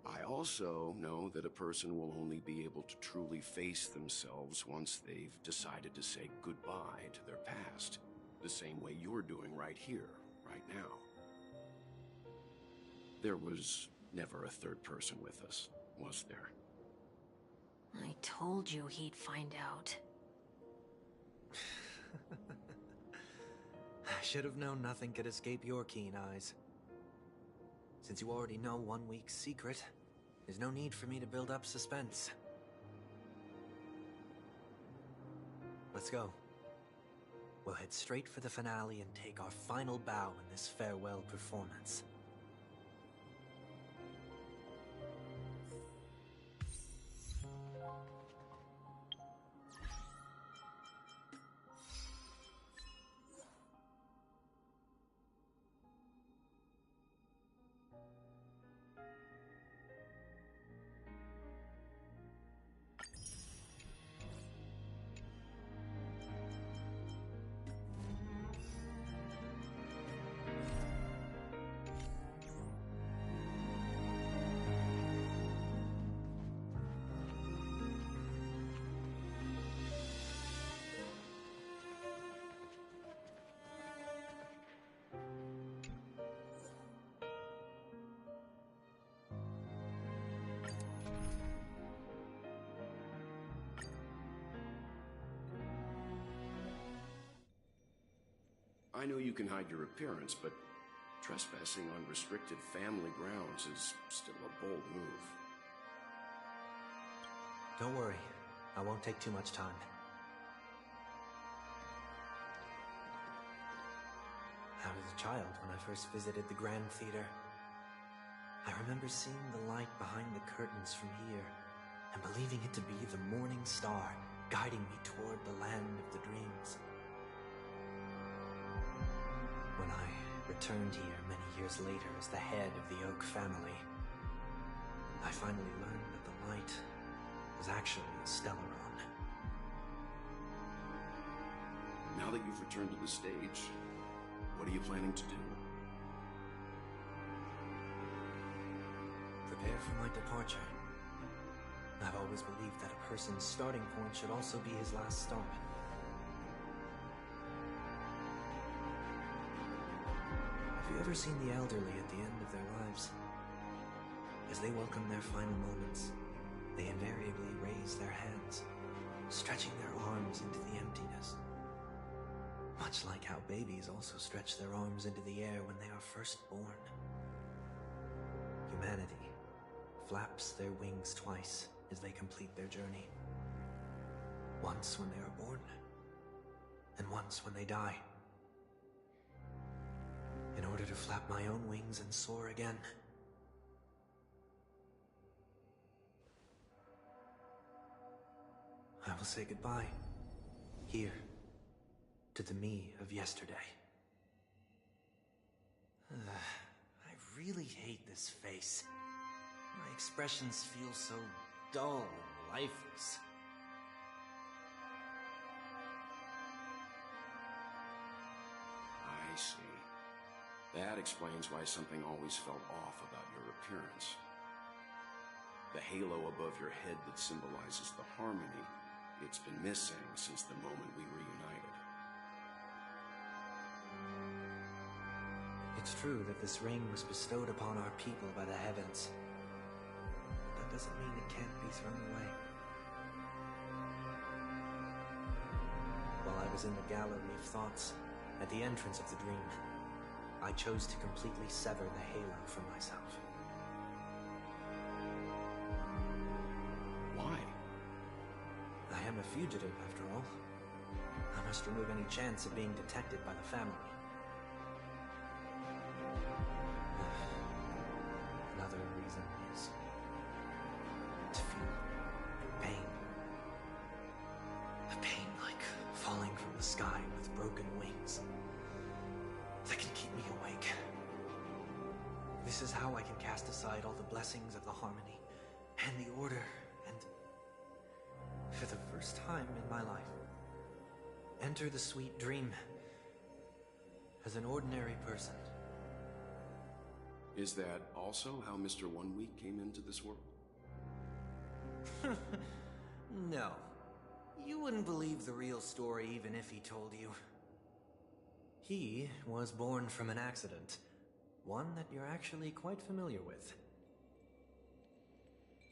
I also know that a person will only be able to truly face themselves once they've decided to say goodbye to their past, the same way you're doing right here, right now. There was never a third person with us, was there? I told you he'd find out. I should have known nothing could escape your keen eyes. Since you already know 1 week's secret, there's no need for me to build up suspense. Let's go. We'll head straight for the finale and take our final bow in this farewell performance. I know you can hide your appearance, but trespassing on restricted family grounds is still a bold move. Don't worry, I won't take too much time. I was a child when I first visited the Grand Theater. I remember seeing the light behind the curtains from here, and believing it to be the morning star guiding me toward the land of the dreams. When I returned here many years later as the head of the Oak family, I finally learned that the light was actually a Stellaron. Now that you've returned to the stage, what are you planning to do? Prepare for my departure. I've always believed that a person's starting point should also be his last stop. Have you ever seen the elderly at the end of their lives? As they welcome their final moments, they invariably raise their hands, stretching their arms into the emptiness. Much like how babies also stretch their arms into the air when they are first born. Humanity flaps their wings twice as they complete their journey. Once when they are born, and once when they die. In order to flap my own wings and soar again. I will say goodbye. Here. To the me of yesterday. I really hate this face. My expressions feel so dull and lifeless. I see. That explains why something always felt off about your appearance. The halo above your head that symbolizes the harmony, it's been missing since the moment we reunited. It's true that this ring was bestowed upon our people by the heavens. But that doesn't mean it can't be thrown away. While I was in the gallery of thoughts, at the entrance of the dream, I chose to completely sever the halo from myself. Why? I am a fugitive, after all. I must remove any chance of being detected by the family. Another reason is to feel pain. A pain like falling from the sky with broken wings. That can keep me awake. This is how I can cast aside all the blessings of the harmony and the order and, for the first time in my life, enter the sweet dream as an ordinary person. Is that also how Mr. 1 Week came into this world? No. You wouldn't believe the real story even if he told you. He was born from an accident, one that you're actually quite familiar with.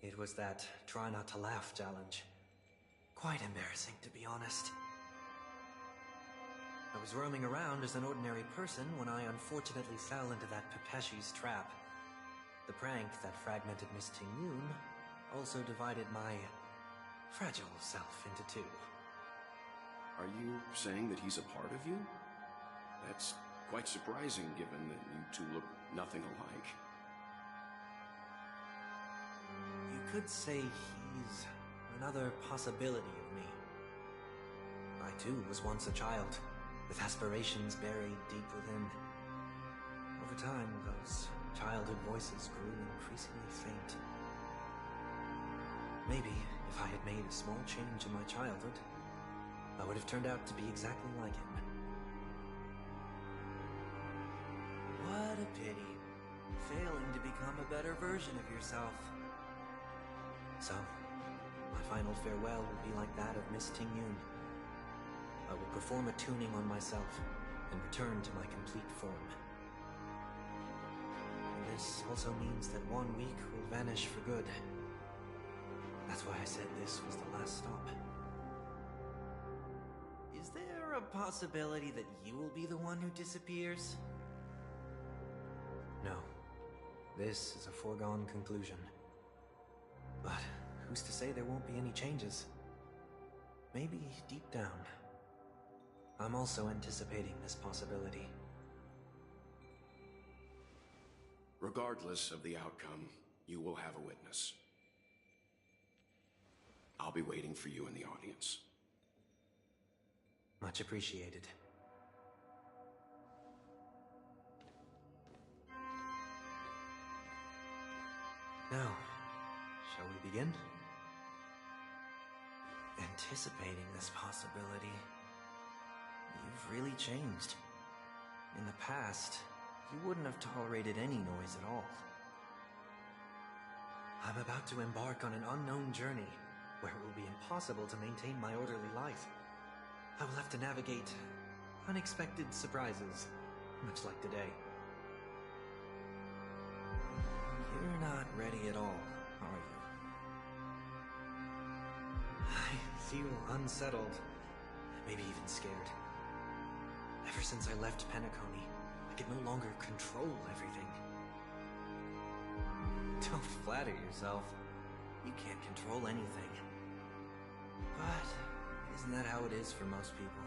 It was that try not to laugh challenge. Quite embarrassing, to be honest. I was roaming around as an ordinary person when I unfortunately fell into that Pepeshi's trap. The prank that fragmented Miss Ting-Yun also divided my fragile self into two. Are you saying that he's a part of you? That's quite surprising, given that you two look nothing alike. You could say he's another possibility of me. I too was once a child, with aspirations buried deep within. Over time, those childhood voices grew increasingly faint. Maybe if I had made a small change in my childhood, I would have turned out to be exactly like him. What a pity, failing to become a better version of yourself. So, my final farewell will be like that of Miss Ting-Yun. I will perform a tuning on myself and return to my complete form. And this also means that 1 week will vanish for good. That's why I said this was the last stop. Is there a possibility that you will be the one who disappears? No. This is a foregone conclusion. But who's to say there won't be any changes? Maybe deep down, I'm also anticipating this possibility. Regardless of the outcome, you will have a witness. I'll be waiting for you in the audience. Much appreciated. Now, shall we begin? Anticipating this possibility, you've really changed. In the past, you wouldn't have tolerated any noise at all. I'm about to embark on an unknown journey, where it will be impossible to maintain my orderly life. I will have to navigate unexpected surprises, much like today. You're not ready at all, are you? I feel unsettled, maybe even scared. Ever since I left Penacony, I can no longer control everything. Don't flatter yourself. You can't control anything. But isn't that how it is for most people?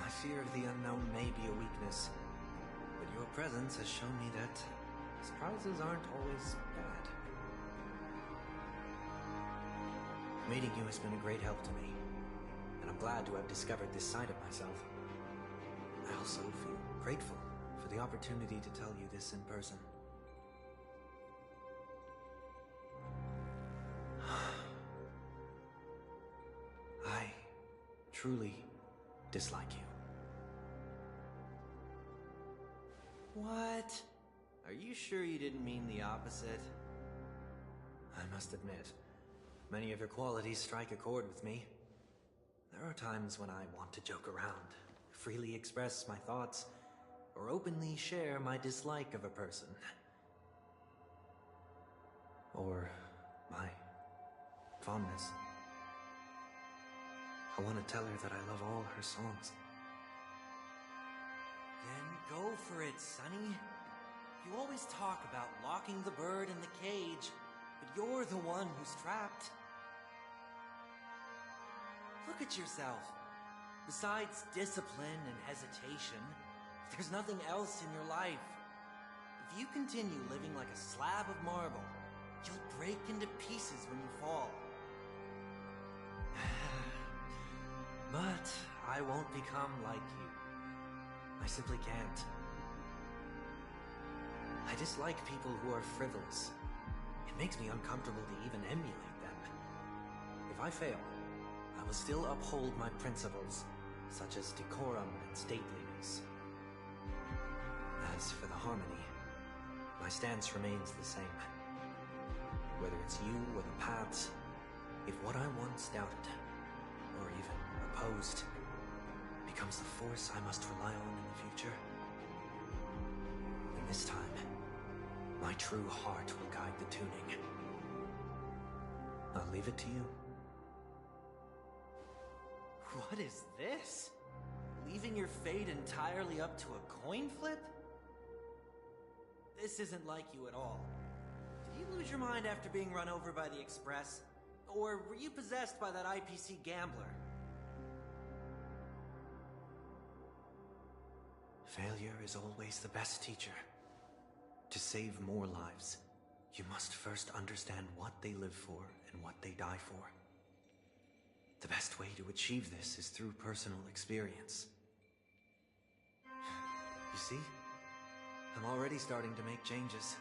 My fear of the unknown may be a weakness, but your presence has shown me that surprises aren't always bad. Meeting you has been a great help to me, and I'm glad to have discovered this side of myself. I also feel grateful for the opportunity to tell you this in person. I truly dislike you. What? Are you sure you didn't mean the opposite? I must admit, many of your qualities strike a chord with me. There are times when I want to joke around, freely express my thoughts, or openly share my dislike of a person. Or my fondness. I want to tell her that I love all her songs. Then go for it, Sonny. You always talk about locking the bird in the cage, but you're the one who's trapped. Look at yourself. Besides discipline and hesitation, there's nothing else in your life. If you continue living like a slab of marble, you'll break into pieces when you fall. But I won't become like you. I simply can't. I dislike people who are frivolous. It makes me uncomfortable to even emulate them. If I fail, I will still uphold my principles, such as decorum and stateliness. As for the harmony, my stance remains the same. Whether it's you or the paths, if what I once doubted, or even opposed, becomes the force I must rely on in the future, This time, my true heart will guide the tuning. I'll leave it to you. What is this? Leaving your fate entirely up to a coin flip? This isn't like you at all. Did you lose your mind after being run over by the Express? Or were you possessed by that IPC gambler? Failure is always the best teacher. To save more lives, you must first understand what they live for and what they die for. The best way to achieve this is through personal experience. You see? I'm already starting to make changes.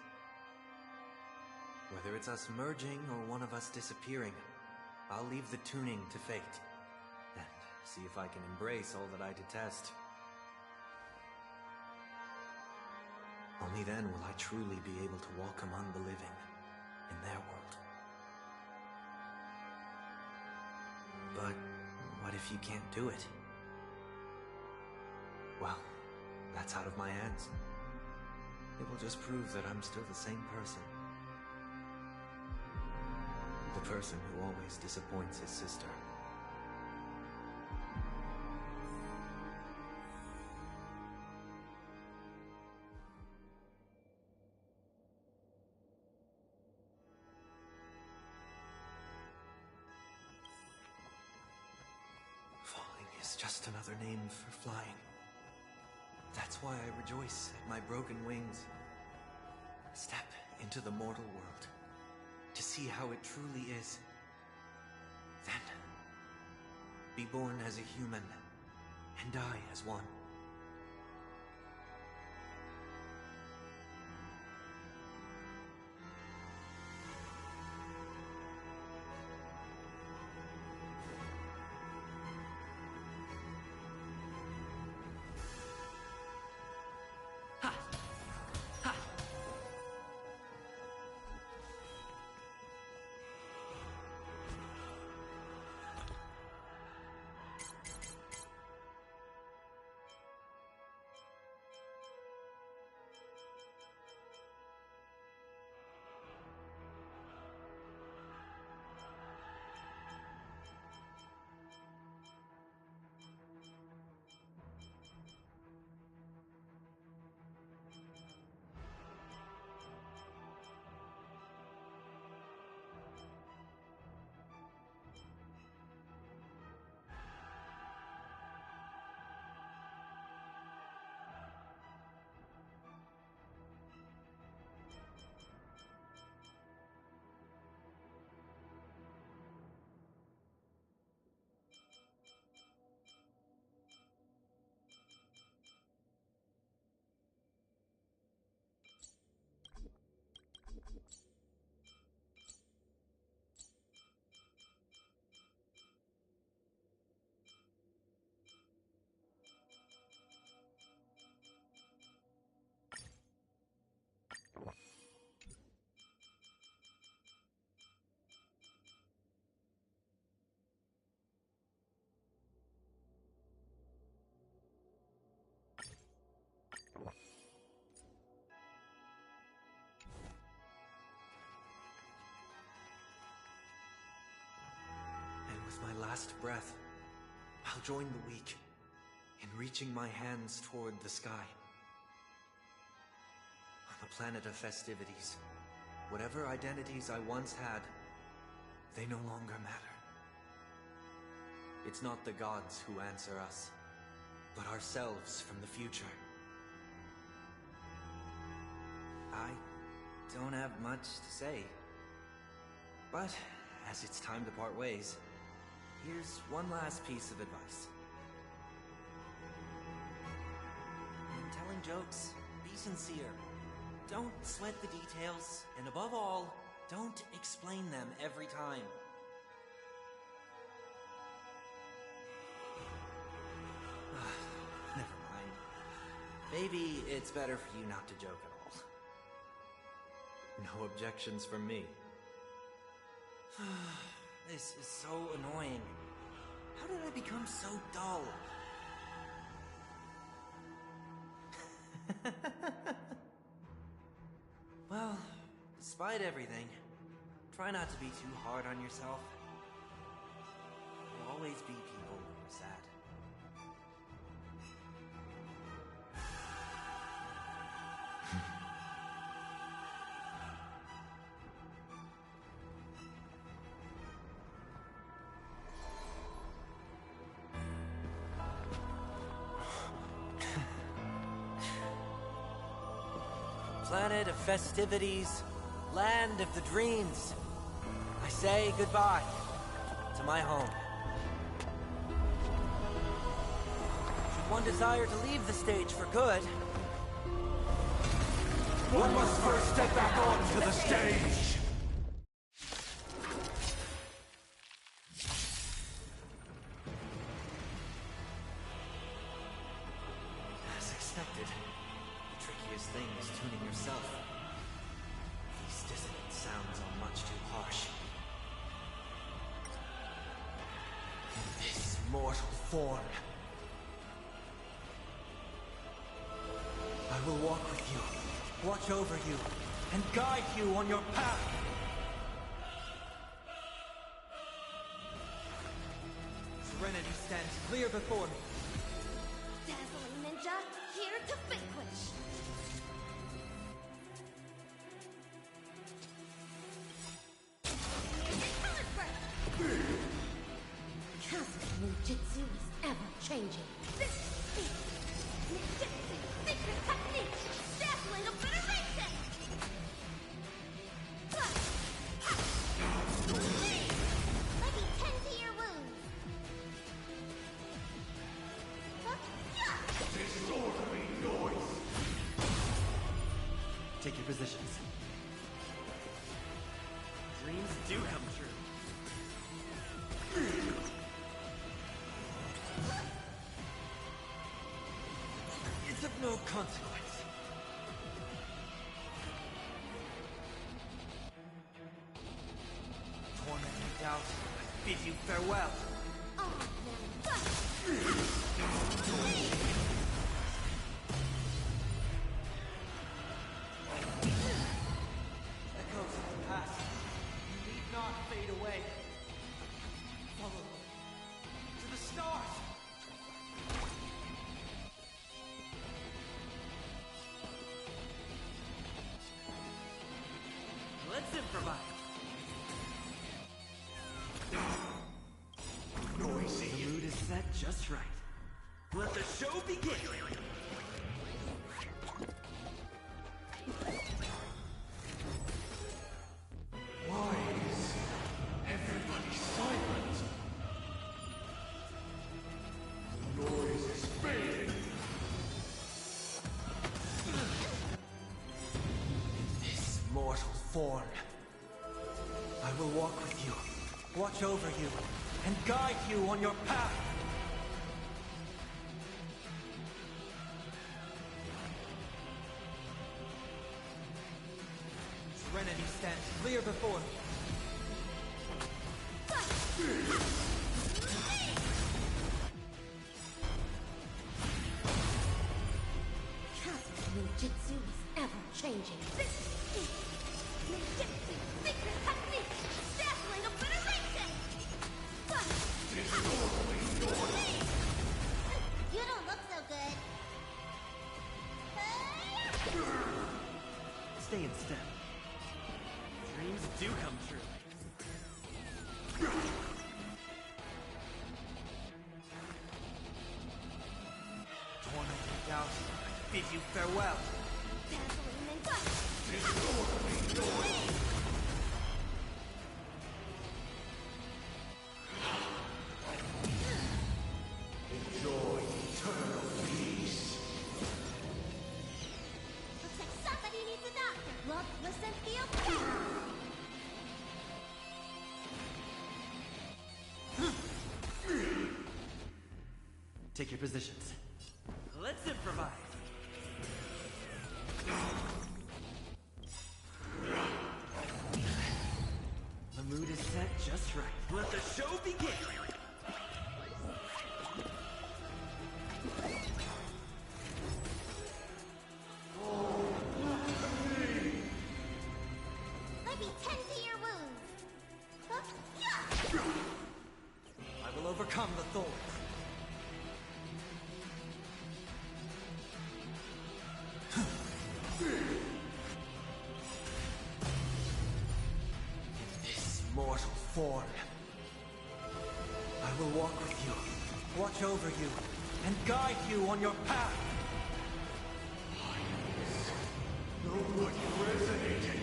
Whether it's us merging or one of us disappearing, I'll leave the tuning to fate. And see if I can embrace all that I detest. Only then will I truly be able to walk among the living in their world. But what if you can't do it? Well, that's out of my hands. It will just prove that I'm still the same person. The person who always disappoints his sister. Falling is just another name for flying. That's why I rejoice at my broken wings. Step into the mortal world to see how it truly is. Then, be born as a human and die as one. With my last breath, I'll join the weak in reaching my hands toward the sky. On the planet of festivities, whatever identities I once had, they no longer matter. It's not the gods who answer us, but ourselves from the future. I don't have much to say, but as it's time to part ways, here's one last piece of advice. When telling jokes, be sincere. Don't sweat the details, and above all, don't explain them every time. Never mind. Maybe it's better for you not to joke at all. No objections from me. This is so annoying. How did I become so dull? Despite everything, try not to be too hard on yourself. There'll always be people when you're sad. Planet of festivities, land of the dreams. I say goodbye to my home. Should one desire to leave the stage for good, one must first step back onto the stage! as expected, the trickiest thing is tuning yourself. These dissonant sounds are much too harsh. In this mortal form, I will walk with you, watch over you, and guide you on your path. Serenity stands clear before me. Dazzling ninja, here to vanquish. Cosmic ninjutsu is ever changing. This is ninjutsu secret technique, dazzling obliteration. Let me tend to your wounds. Disorderly noise! Take your positions. Dreams do come true. It's of no consequence. Tormenting doubt, I bid you farewell. Echoes of the past need not fade away. Follow me to the stars. Let's improvise. Noisy. The mood is set just right. Let the show begin. Why is everybody silent? The noise is fading. In this mortal form, I will walk with you, watch over you, and guide you on your path. Serenity stands clear before me. Cosmic ninjutsu is ever changing. This is ninjutsu secret technique, dazzling obliteration. Disorderly noise! You don't look so good. Stay in step. Dreams do come true. Tormenting doubt, I bid you farewell. Dazzling ninja. Disorderly noise! Enjoy eternal peace. Looks like somebody needs a doctor. Look, listen, feel, power. Take your positions. Let's improvise. The mood is set just right. Let the show begin. overcome the thorns. In this mortal form, I will walk with you, watch over you, and guide you on your path. No one resonated.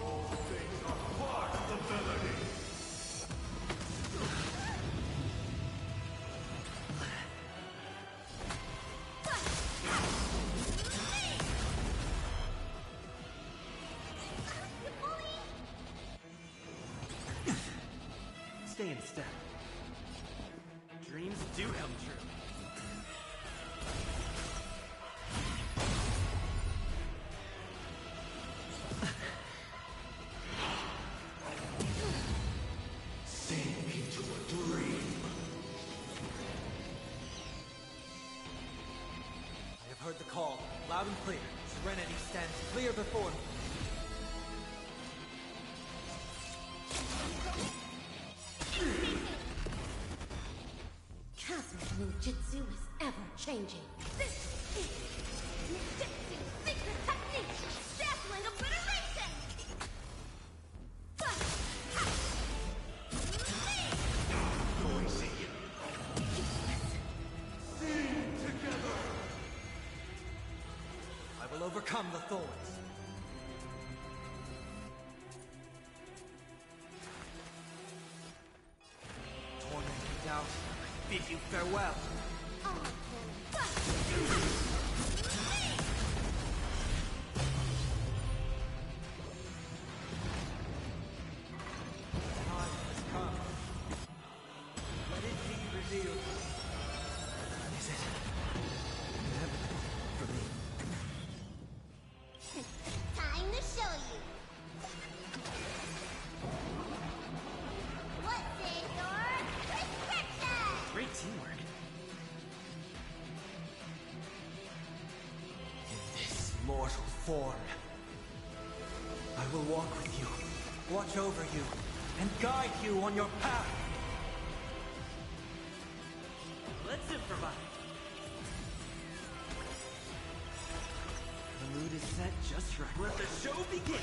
All things are part of the melody. Stay in step. Dreams do come true. Sink into a dream. I have heard the call, loud and clear. Serenity stands clear before me. Cosmic ninjutsu is ever-changing. This is ninjutsu secret technique! Dazzling obliteration! Noisy. Sing together. I will overcome the thorns. Tormenting doubt, I bid you farewell. Time has come. Let it be revealed. Is it inevitable for me? Time to show you. What's in your prescription? Great teamwork. In this mortal form, I will walk with you, watch over you, and guide you on your path. Let's improvise. The mood is set just right. Let the show begin.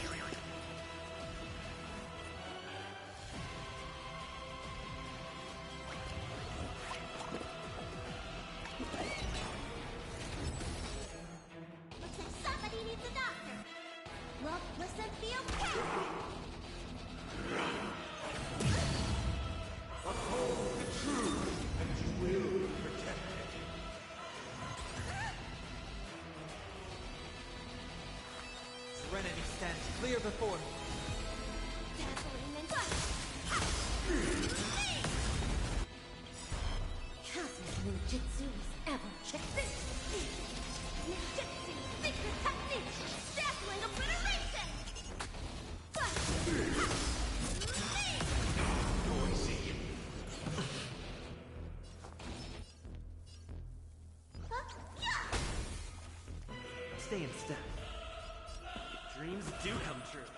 Looks like somebody needs a doctor. Well, listen, feel careful. Uphold the truth, and you will be protected. Serenity stands clear before me. Dazzling and Cosmic ninjutsu is ever-changing. Ninjutsu secret technique! Dazzling obliteration! Noisy. Stay in step. Dreams do come true.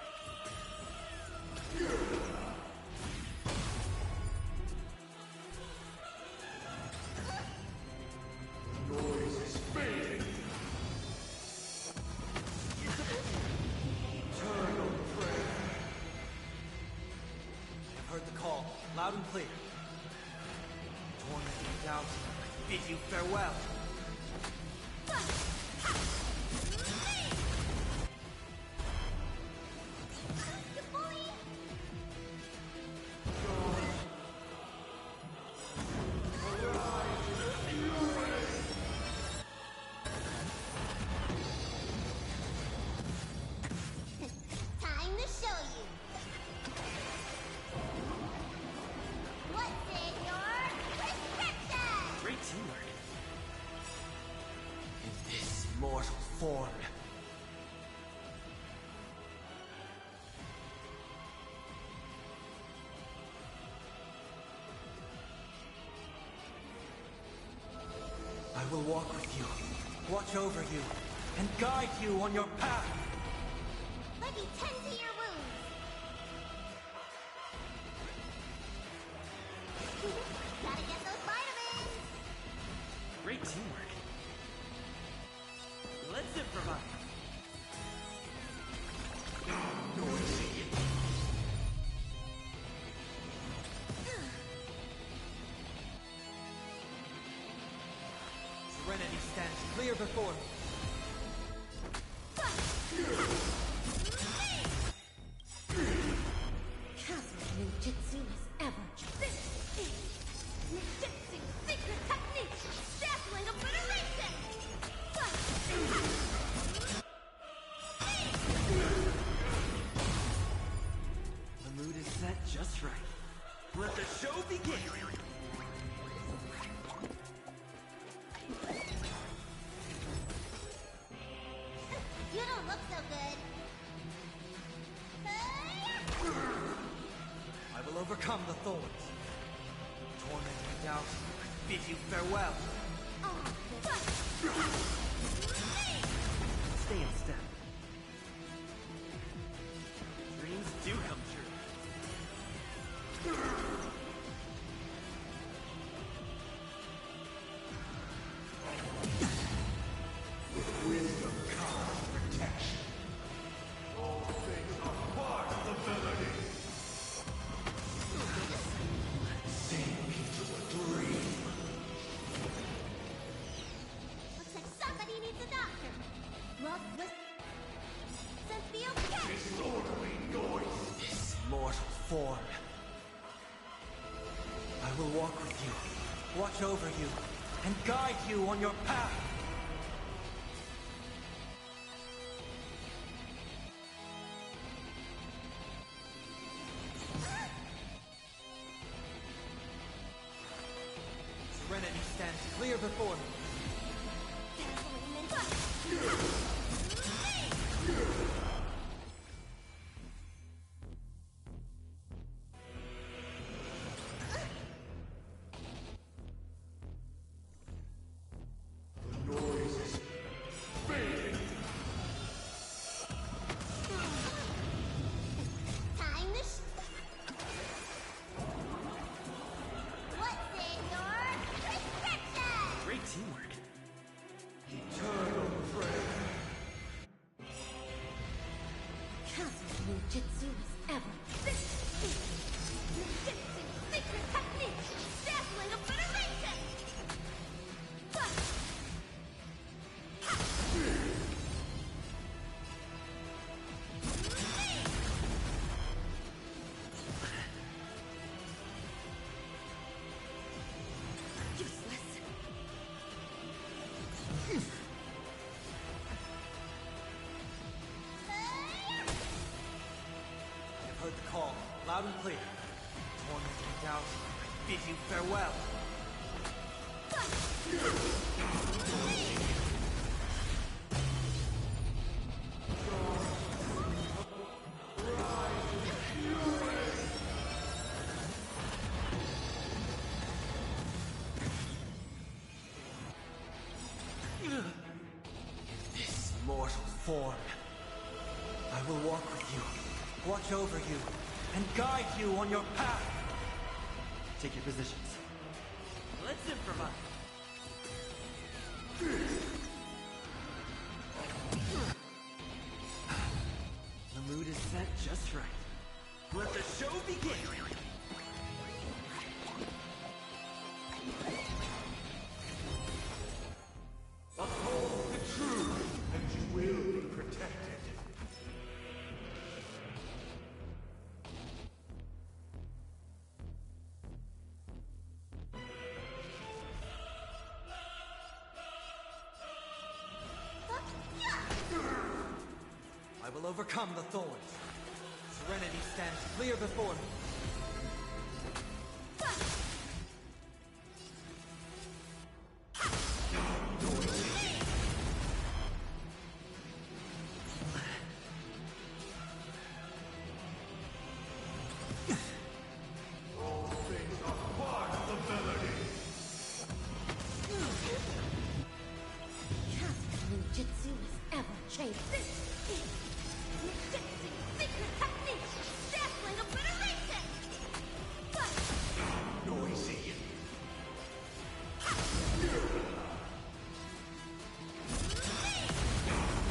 Noise is fading. Eternal prayer. I've heard the call, loud and clear. Tormenting doubt, I bid you farewell. Time to show you. What's in your prescription? Great teamwork. In this mortal form, I will walk with you, watch over you, and guide you on your path. Let me tend to your wounds. Serenity stands clear before me. Kazu's ninjutsu is ever this is ninjutsu secret technique, dazzling obliteration. The mood is set just right. Let the show begin! You don't look so good. I will overcome the thorns. Torment and doubt, bid you farewell. Stay in step. Dreams do come true. Wisdom comes protection. All things are part of the melody. Sink into a dream. Looks like somebody needs a doctor. Lost with Cynthia Cat. Disorderly noise. This mortal form. I will walk with you, watch over you, and guide you on your path. Serenity stands clear before me. The noise is fading. Time to what's in your prescription? Great teamwork. Eternal prayer. Kazu's ninjutsu is ever this is ninjutsu secret technique, dazzling obliteration. Useless. I've heard the call, loud and clear. Torment and doubt, I bid you farewell. This mortal form. I will walk with you, watch over you, and guide you on your path. Take your positions. Let's improvise. The mood is set just right. Let the show begin! Uphold the truth, and you will be protected. I will overcome the thorns. Serenity stands clear before me. All things are part of the melody. Kazu's ninjutsu is ever changing. This is ninjutsu secret technique, dazzling obliteration. Noisy.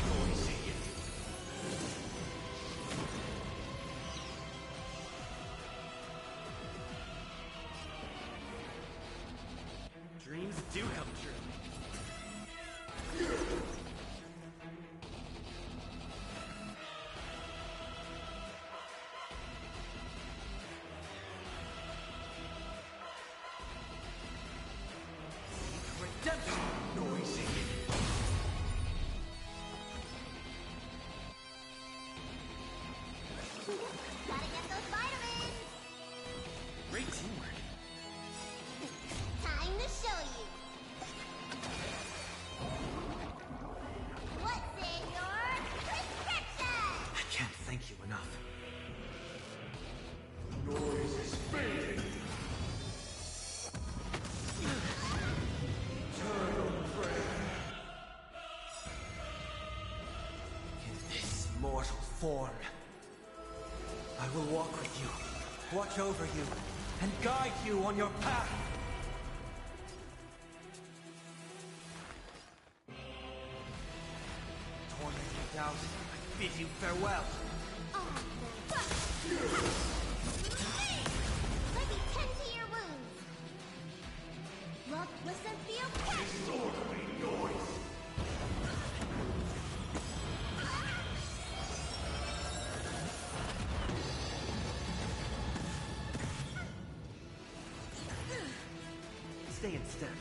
Noisy. Dreams do come true. Great teamwork. Time to show you. What's in your prescription? I can't thank you enough. Noise is fading. Eternal prayer. In this mortal form, I will walk with you, watch over you, and guide you on your path. Tormenting doubt, I bid you farewell. Let me tend to your wounds. Look, listen, feel, catch! Disorderly noise. Stay in step.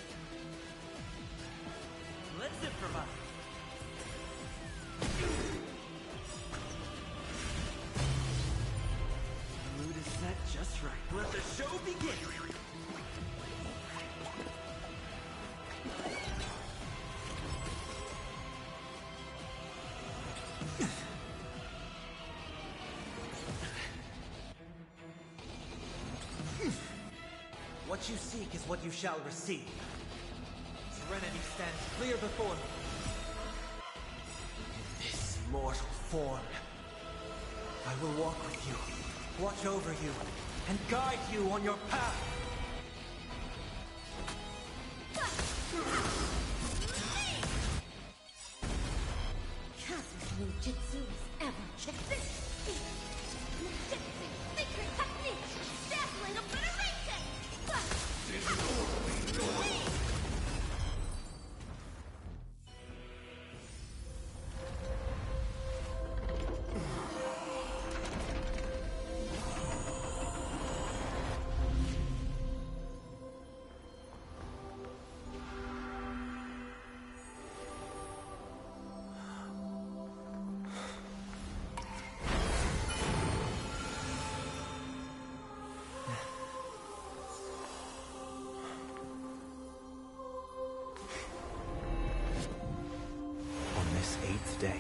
Let's improvise. Mood is set just right. Let the show begin. What you seek is what you shall receive. Serenity stands clear before me. In this mortal form, I will walk with you, watch over you, and guide you on your path. Kazu's ninjutsu is ever shifting. Ninjutsu, secret technique, dazzling obliteration. Disorderly noise. On this 8th day,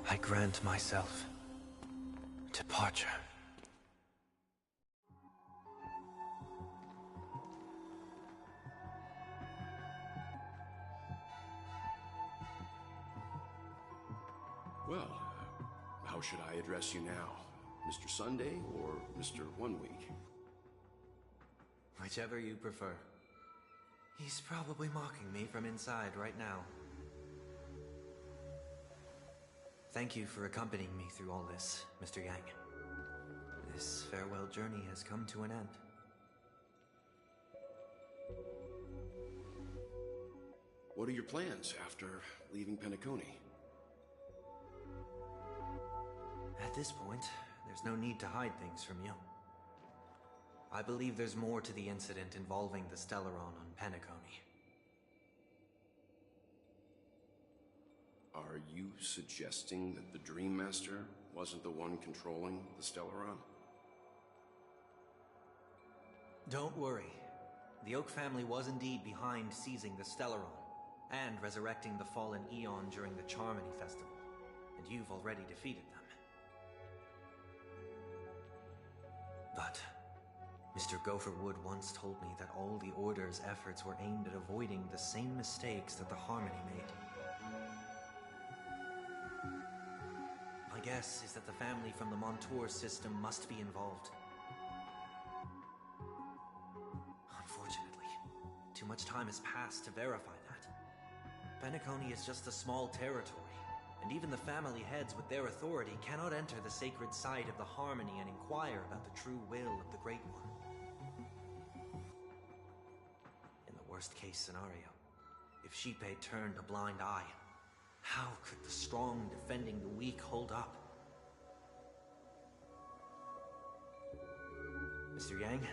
I grant myself departure. Well, how should I address you now? Mr. Sunday or Mr. 1 Week? Whichever you prefer. He's probably mocking me from inside right now. Thank you for accompanying me through all this, Mr. Yang. This farewell journey has come to an end. What are your plans after leaving Penacony? At this point, there's no need to hide things from you. I believe there's more to the incident involving the Stellaron on Penacony. Are you suggesting that the Dream Master wasn't the one controlling the Stellaron? Don't worry. The Oak family was indeed behind seizing the Stellaron and resurrecting the fallen Eon during the Charmony Festival, and you've already defeated them. But Mr. Gopherwood once told me that all the Order's efforts were aimed at avoiding the same mistakes that the Harmony made. My guess is that the family from the Montour system must be involved. Unfortunately, too much time has passed to verify that. Penacony is just a small territory, and even the family heads with their authority cannot enter the sacred site of the Harmony and inquire about the true will of the Great One. In the worst-case scenario, if Shippei turned a blind eye, how could the strong defending the weak hold up? Mr. Yang,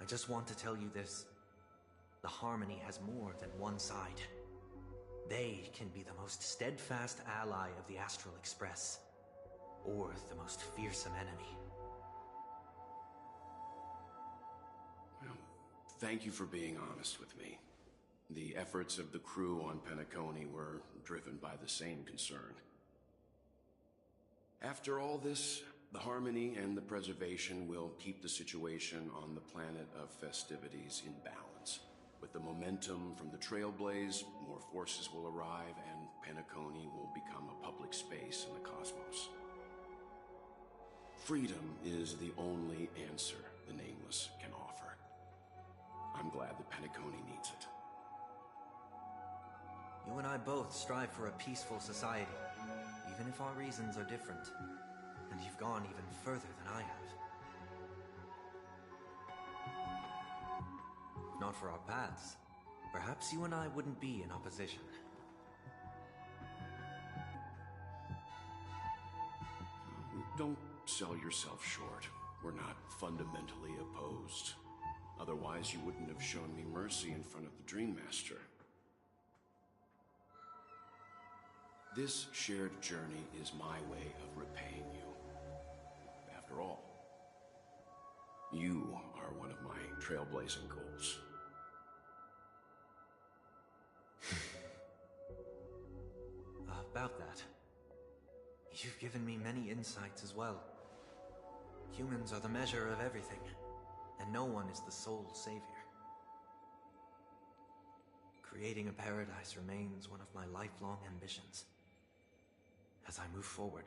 I just want to tell you this. The Harmony has more than one side. They can be the most steadfast ally of the Astral Express, or the most fearsome enemy. Thank you for being honest with me. The efforts of the crew on Penacony were driven by the same concern. After all this, the harmony and the preservation will keep the situation on the planet of festivities in balance. With the momentum from the Trailblaze, more forces will arrive and Penacony will become a public space in the cosmos. Freedom is the only answer the Nameless can offer. I'm glad that Penacony needs it. You and I both strive for a peaceful society, even if our reasons are different. And you've gone even further than I have. If not for our paths, perhaps you and I wouldn't be in opposition. Don't sell yourself short. We're not fundamentally opposed. Otherwise, you wouldn't have shown me mercy in front of the Dream Master. This shared journey is my way of repaying you. After all, you are one of my trailblazing goals. About that, you've given me many insights as well. Humans are the measure of everything, and no one is the sole savior. Creating a paradise remains one of my lifelong ambitions. As I move forward,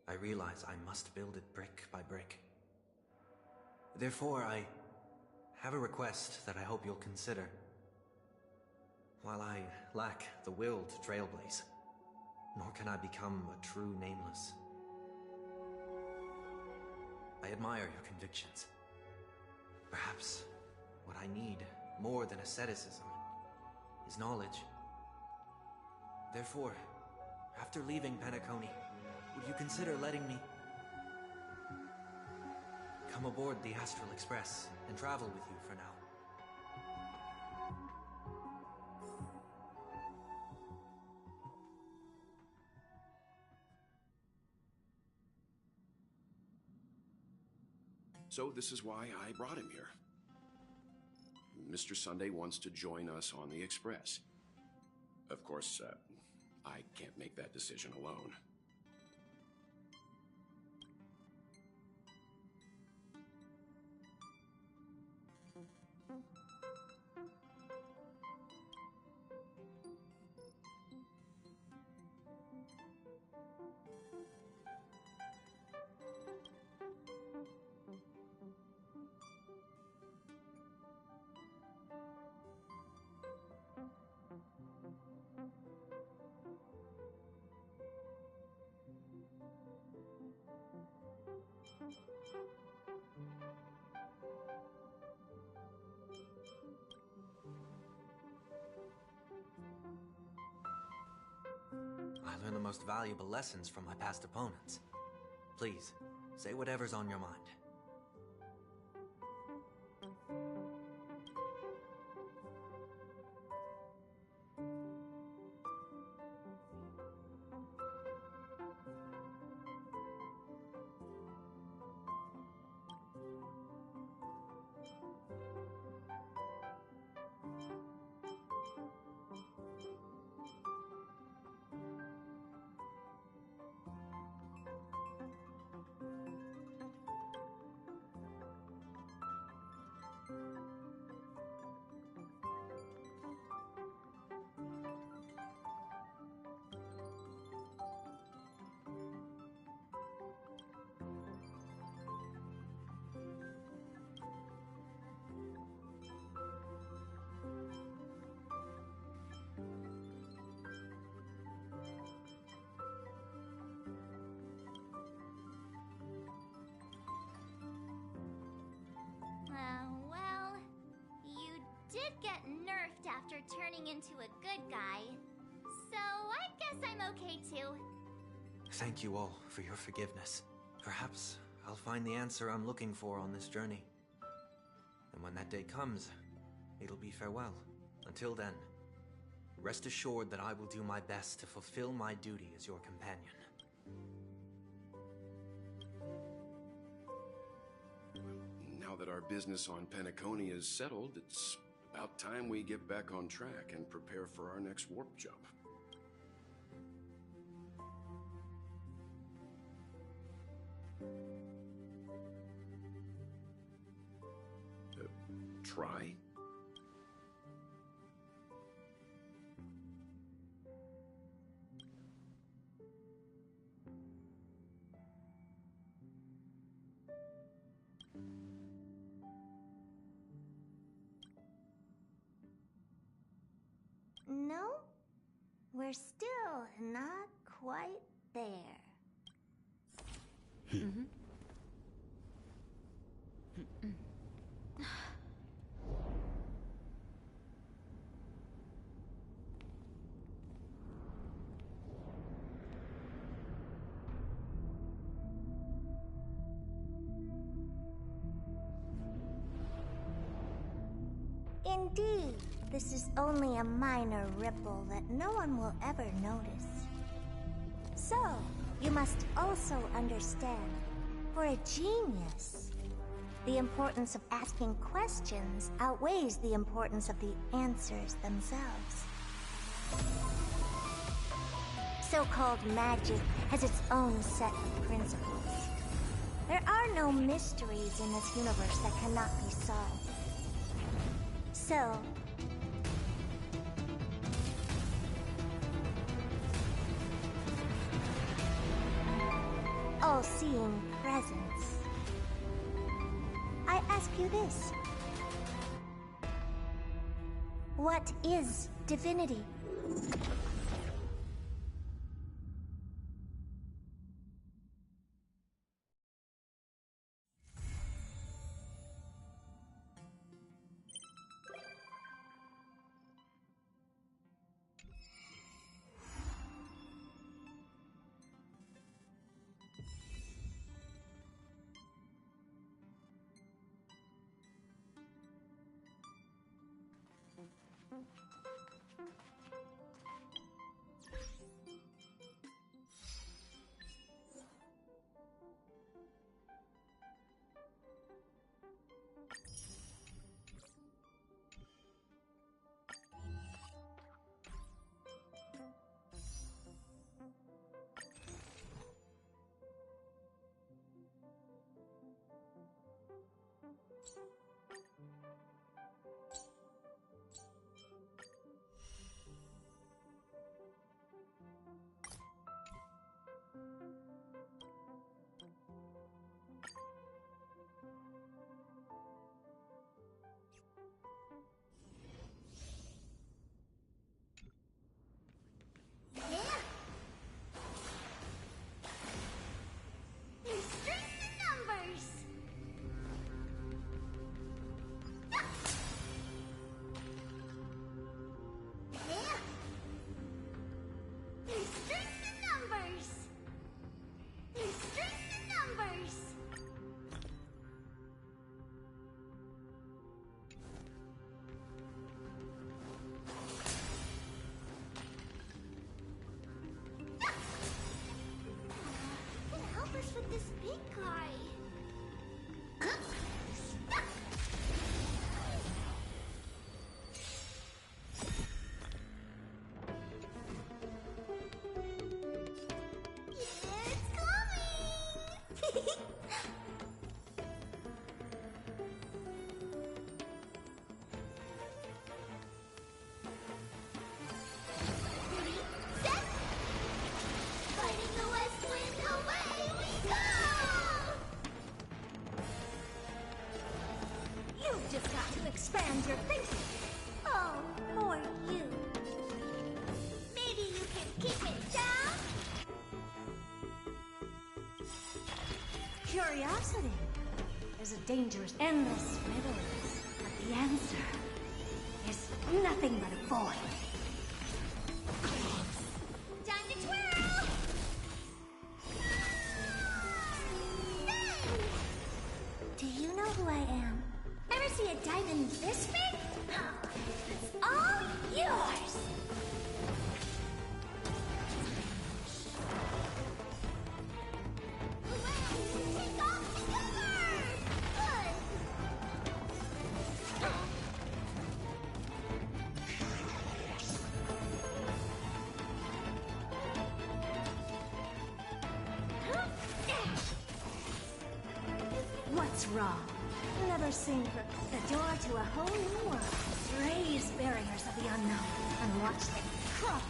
I realize I must build it brick by brick. Therefore, I have a request that I hope you'll consider. While I lack the will to trailblaze, nor can I become a true Nameless, I admire your convictions. Perhaps what I need, more than asceticism, is knowledge. Therefore, after leaving Penacony, would you consider letting me come aboard the Astral Express and travel with you for now? So this is why I brought him here. Mr. Sunday wants to join us on the Express. Of course, I can't make that decision alone. I learned the most valuable lessons from my past opponents. Please, say whatever's on your mind. Well, you did get nerfed after turning into a good guy. So I guess I'm okay too. Thank you all for your forgiveness. Perhaps I'll find the answer I'm looking for on this journey. And when that day comes, it'll be farewell. Until then, rest assured that I will do my best to fulfill my duty as your companion. Now now that our business on Penacony is settled, it's about time we get back on track and prepare for our next warp jump. Try? No, we're still not quite there. Indeed, this is only a minor ripple that no one will ever notice. So, you must also understand, for a genius, the importance of asking questions outweighs the importance of the answers themselves. So-called magic has its own set of principles. There are no mysteries in this universe that cannot be solved. So, all-seeing presence, I ask you this. What is divinity? With this big guy. It's coming! Ready, set! Fighting the west wind, away we go! You've just got to expand your thinking. Oh, poor you. Maybe you can keep it down? Curiosity is a dangerous, endless riddles, but the answer is nothing but a void. Time to twirl! Dang! Do you know who I am? Ever see a diamond this big? It's all yours! Let's take off together! Good! wrong. Never seen her. The door to a whole new world. Raise barriers of the unknown and watch them crumble.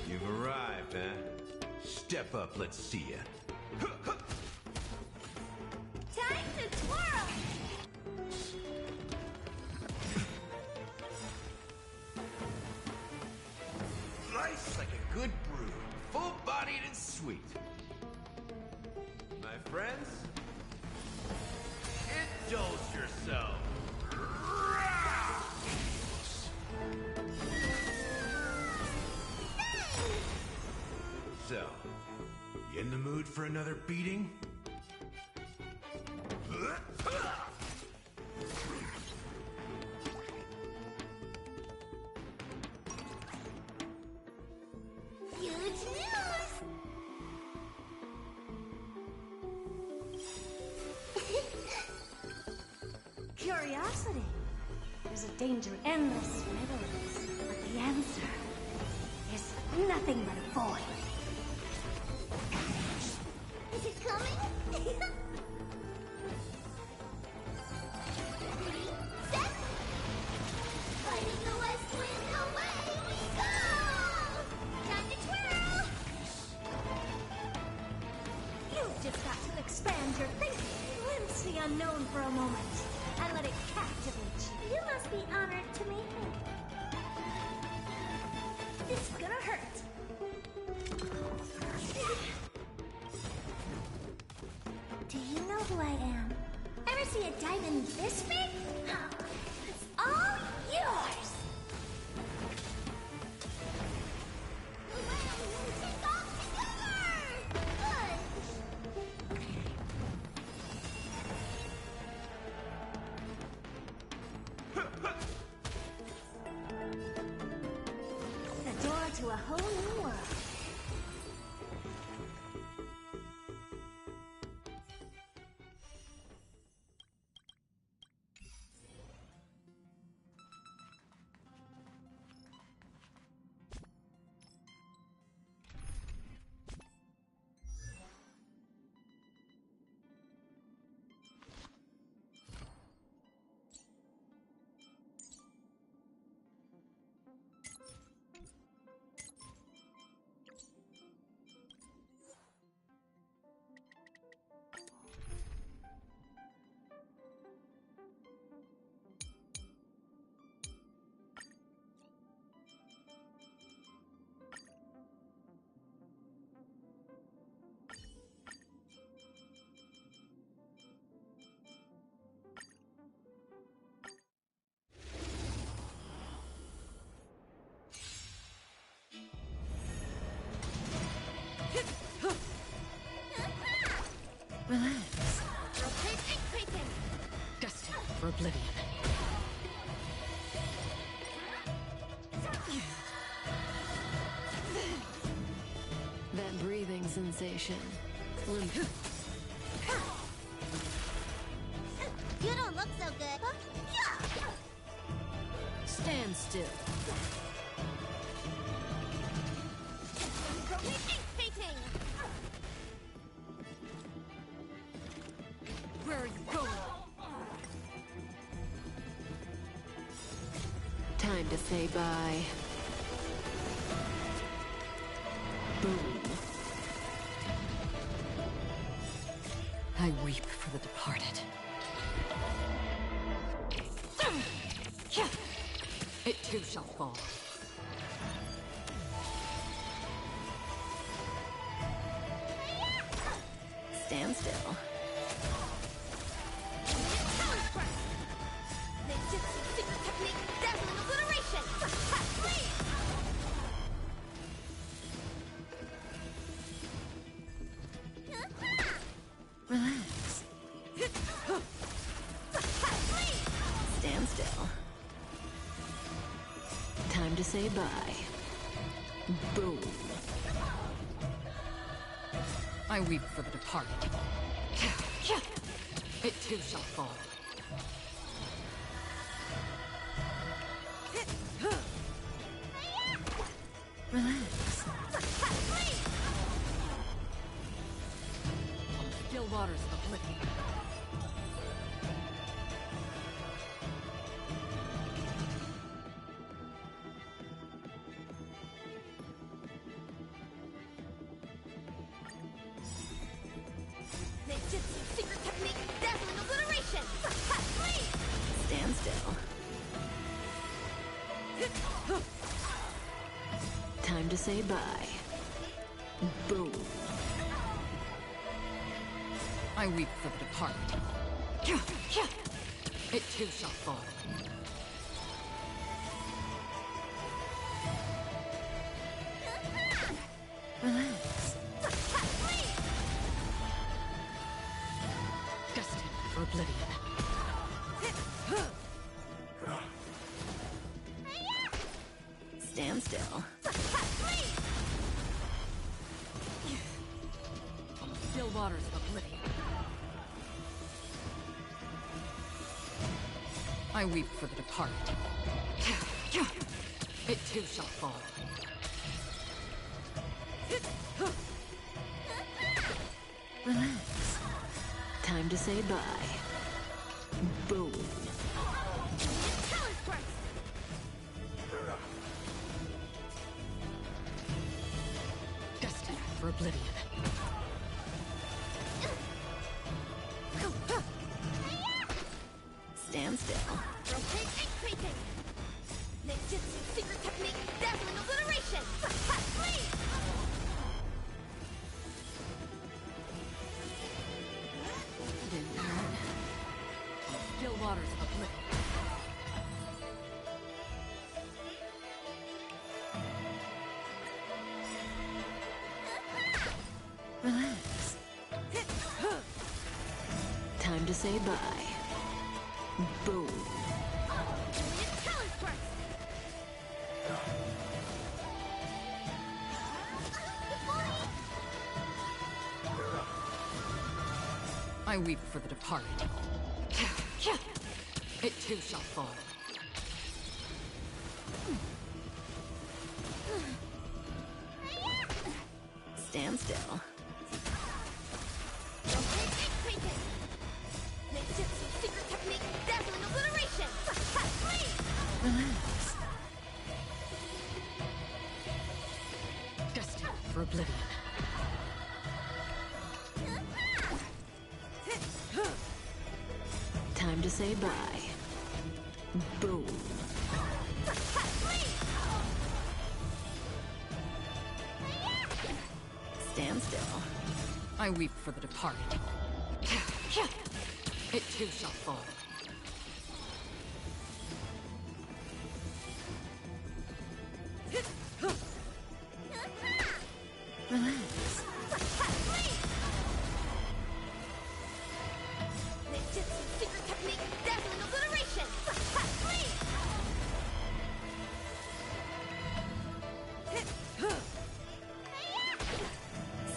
You've arrived, huh? Step up, let's see ya. Time to twirl! Nice like a good brew. Full-bodied and sweet. My friends, indulge yourself. So, you in the mood for another beating? Huge news! Curiosity. There's a danger endless riddles, but the answer is nothing but a void. Is it coming? 3, set! Fighting the west wind, away we go! Time to twirl! You've just got to expand your thinking, glimpse the unknown for a moment, and let it captivate you. You must be honored to meet me. It's gonna hurt. Do you know who I am? Ever see a diamond this big? It's all yours! Take off together! The door to a whole new world. Relax. Destined for oblivion. That breathing sensation. Limp. You don't look so good. Stand still. Where are you going? Time to say bye. Boom. I weep for the departed. It too shall fall. Stand still. Relax. Stand still. Time to say bye. Boom. I weep for the departed. It too shall fall. Relax. On the still waters of oblivion. to say bye. Boom. I weep for the departed. It too shall fall. Relax. Destined for oblivion. Stand still. Still waters of oblivion. I weep for the departed. It too shall fall. Relax. Time to say bye. Boom. Destined for oblivion. Stand still. Rotate and creeping. Ninjutsu secret technique, dazzling obliteration. Didn't hurt. Still waters of oblivion. Relax. Time to say bye. Boom. I weep for the departed. It too shall fall. Stand still. Rotate and creeping. Ninjutsu secret technique, dazzling obliteration. Relax. Destined for oblivion. Time to say bye. Boom. Stand still. I weep for the departed. It too shall fall. Relax. Ninjutsu secret technique, dazzling obliteration.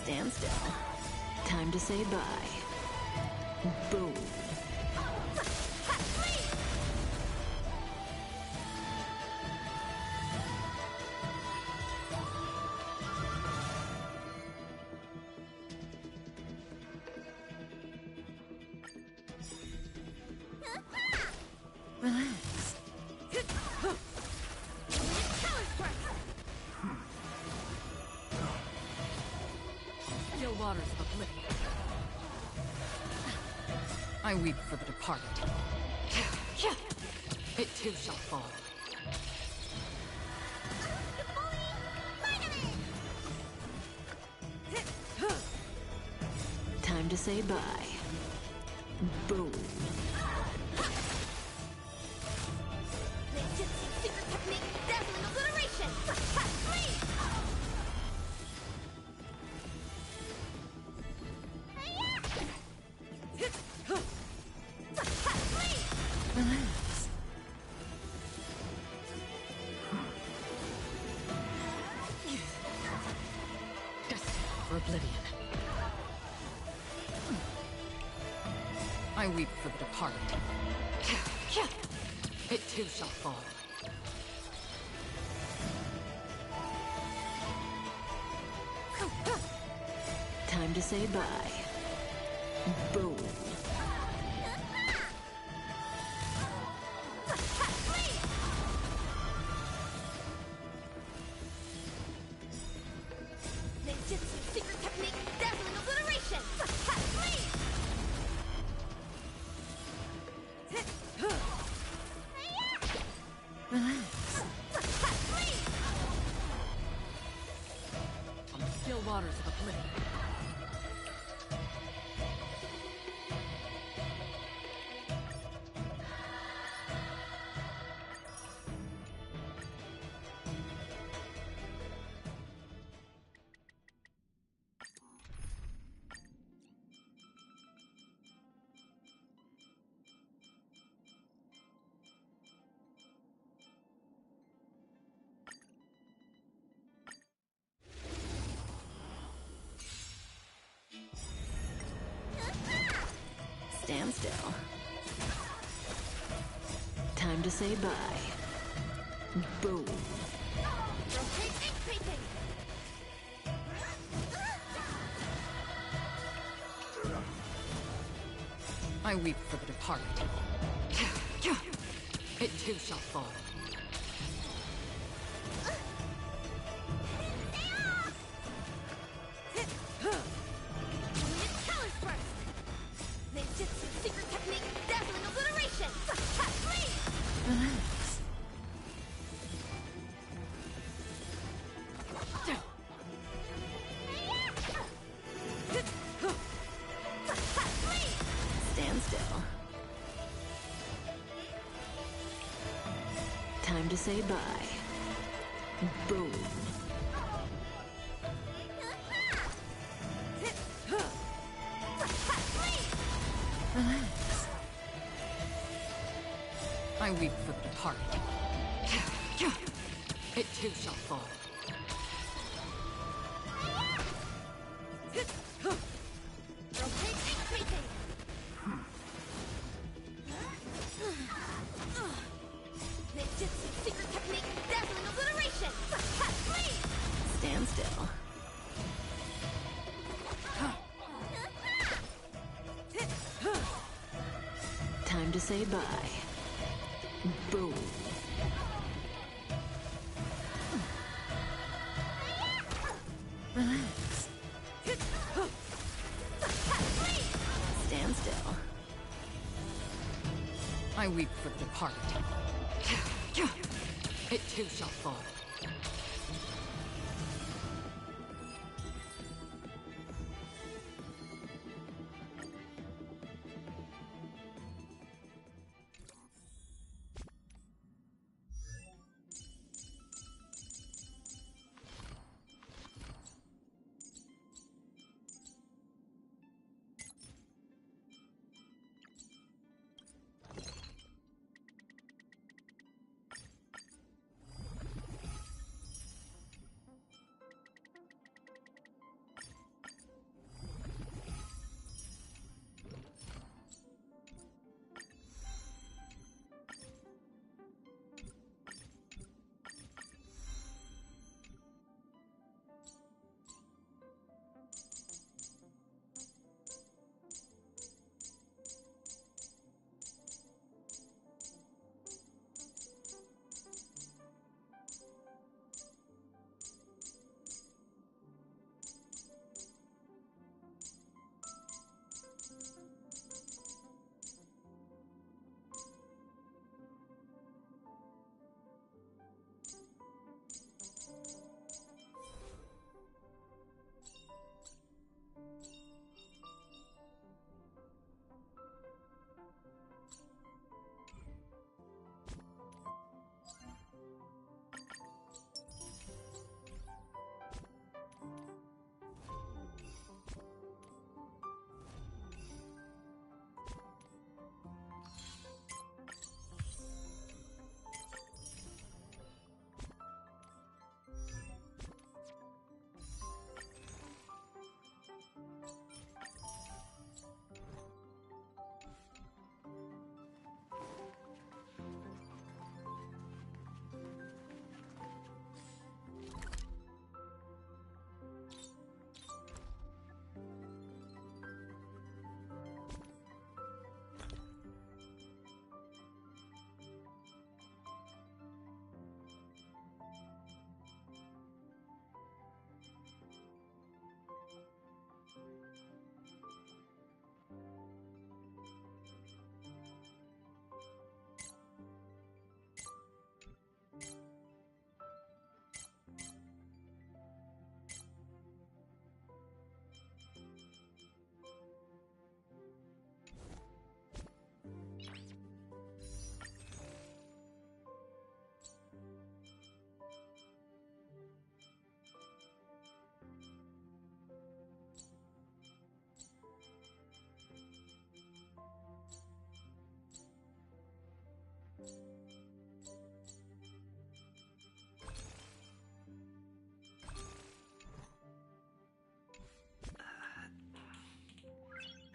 Stand still. Time to say bye. Boom. Relax. Still waters of oblivion. I weep for the departed. It too shall fall. Time to say bye. Boom. Ninjutsu secret technique, dazzling obliteration. Relax. Destined for oblivion. I weep for the departed. It too shall fall. Time to say bye. Boom. Ninjutsu secret technique, dazzling obliteration. Relax. oblivion. Stand still. Time to say bye. Boom. Rotate increasing. I weep for the departed. It too shall fall. Colors first. Ninjutsu secret technique, dazzling obliteration. Flee! Relax. Stand still. Time to say bye. Boom. Relax. I weep for the departed. It too shall fall. Rotate increasing. Ninjutsu secret technique, dazzling obliteration. Flee! Stand still. Time to say bye. Boom. Relax. Stand still. I weep for the departed. It too shall fall.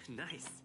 Nice.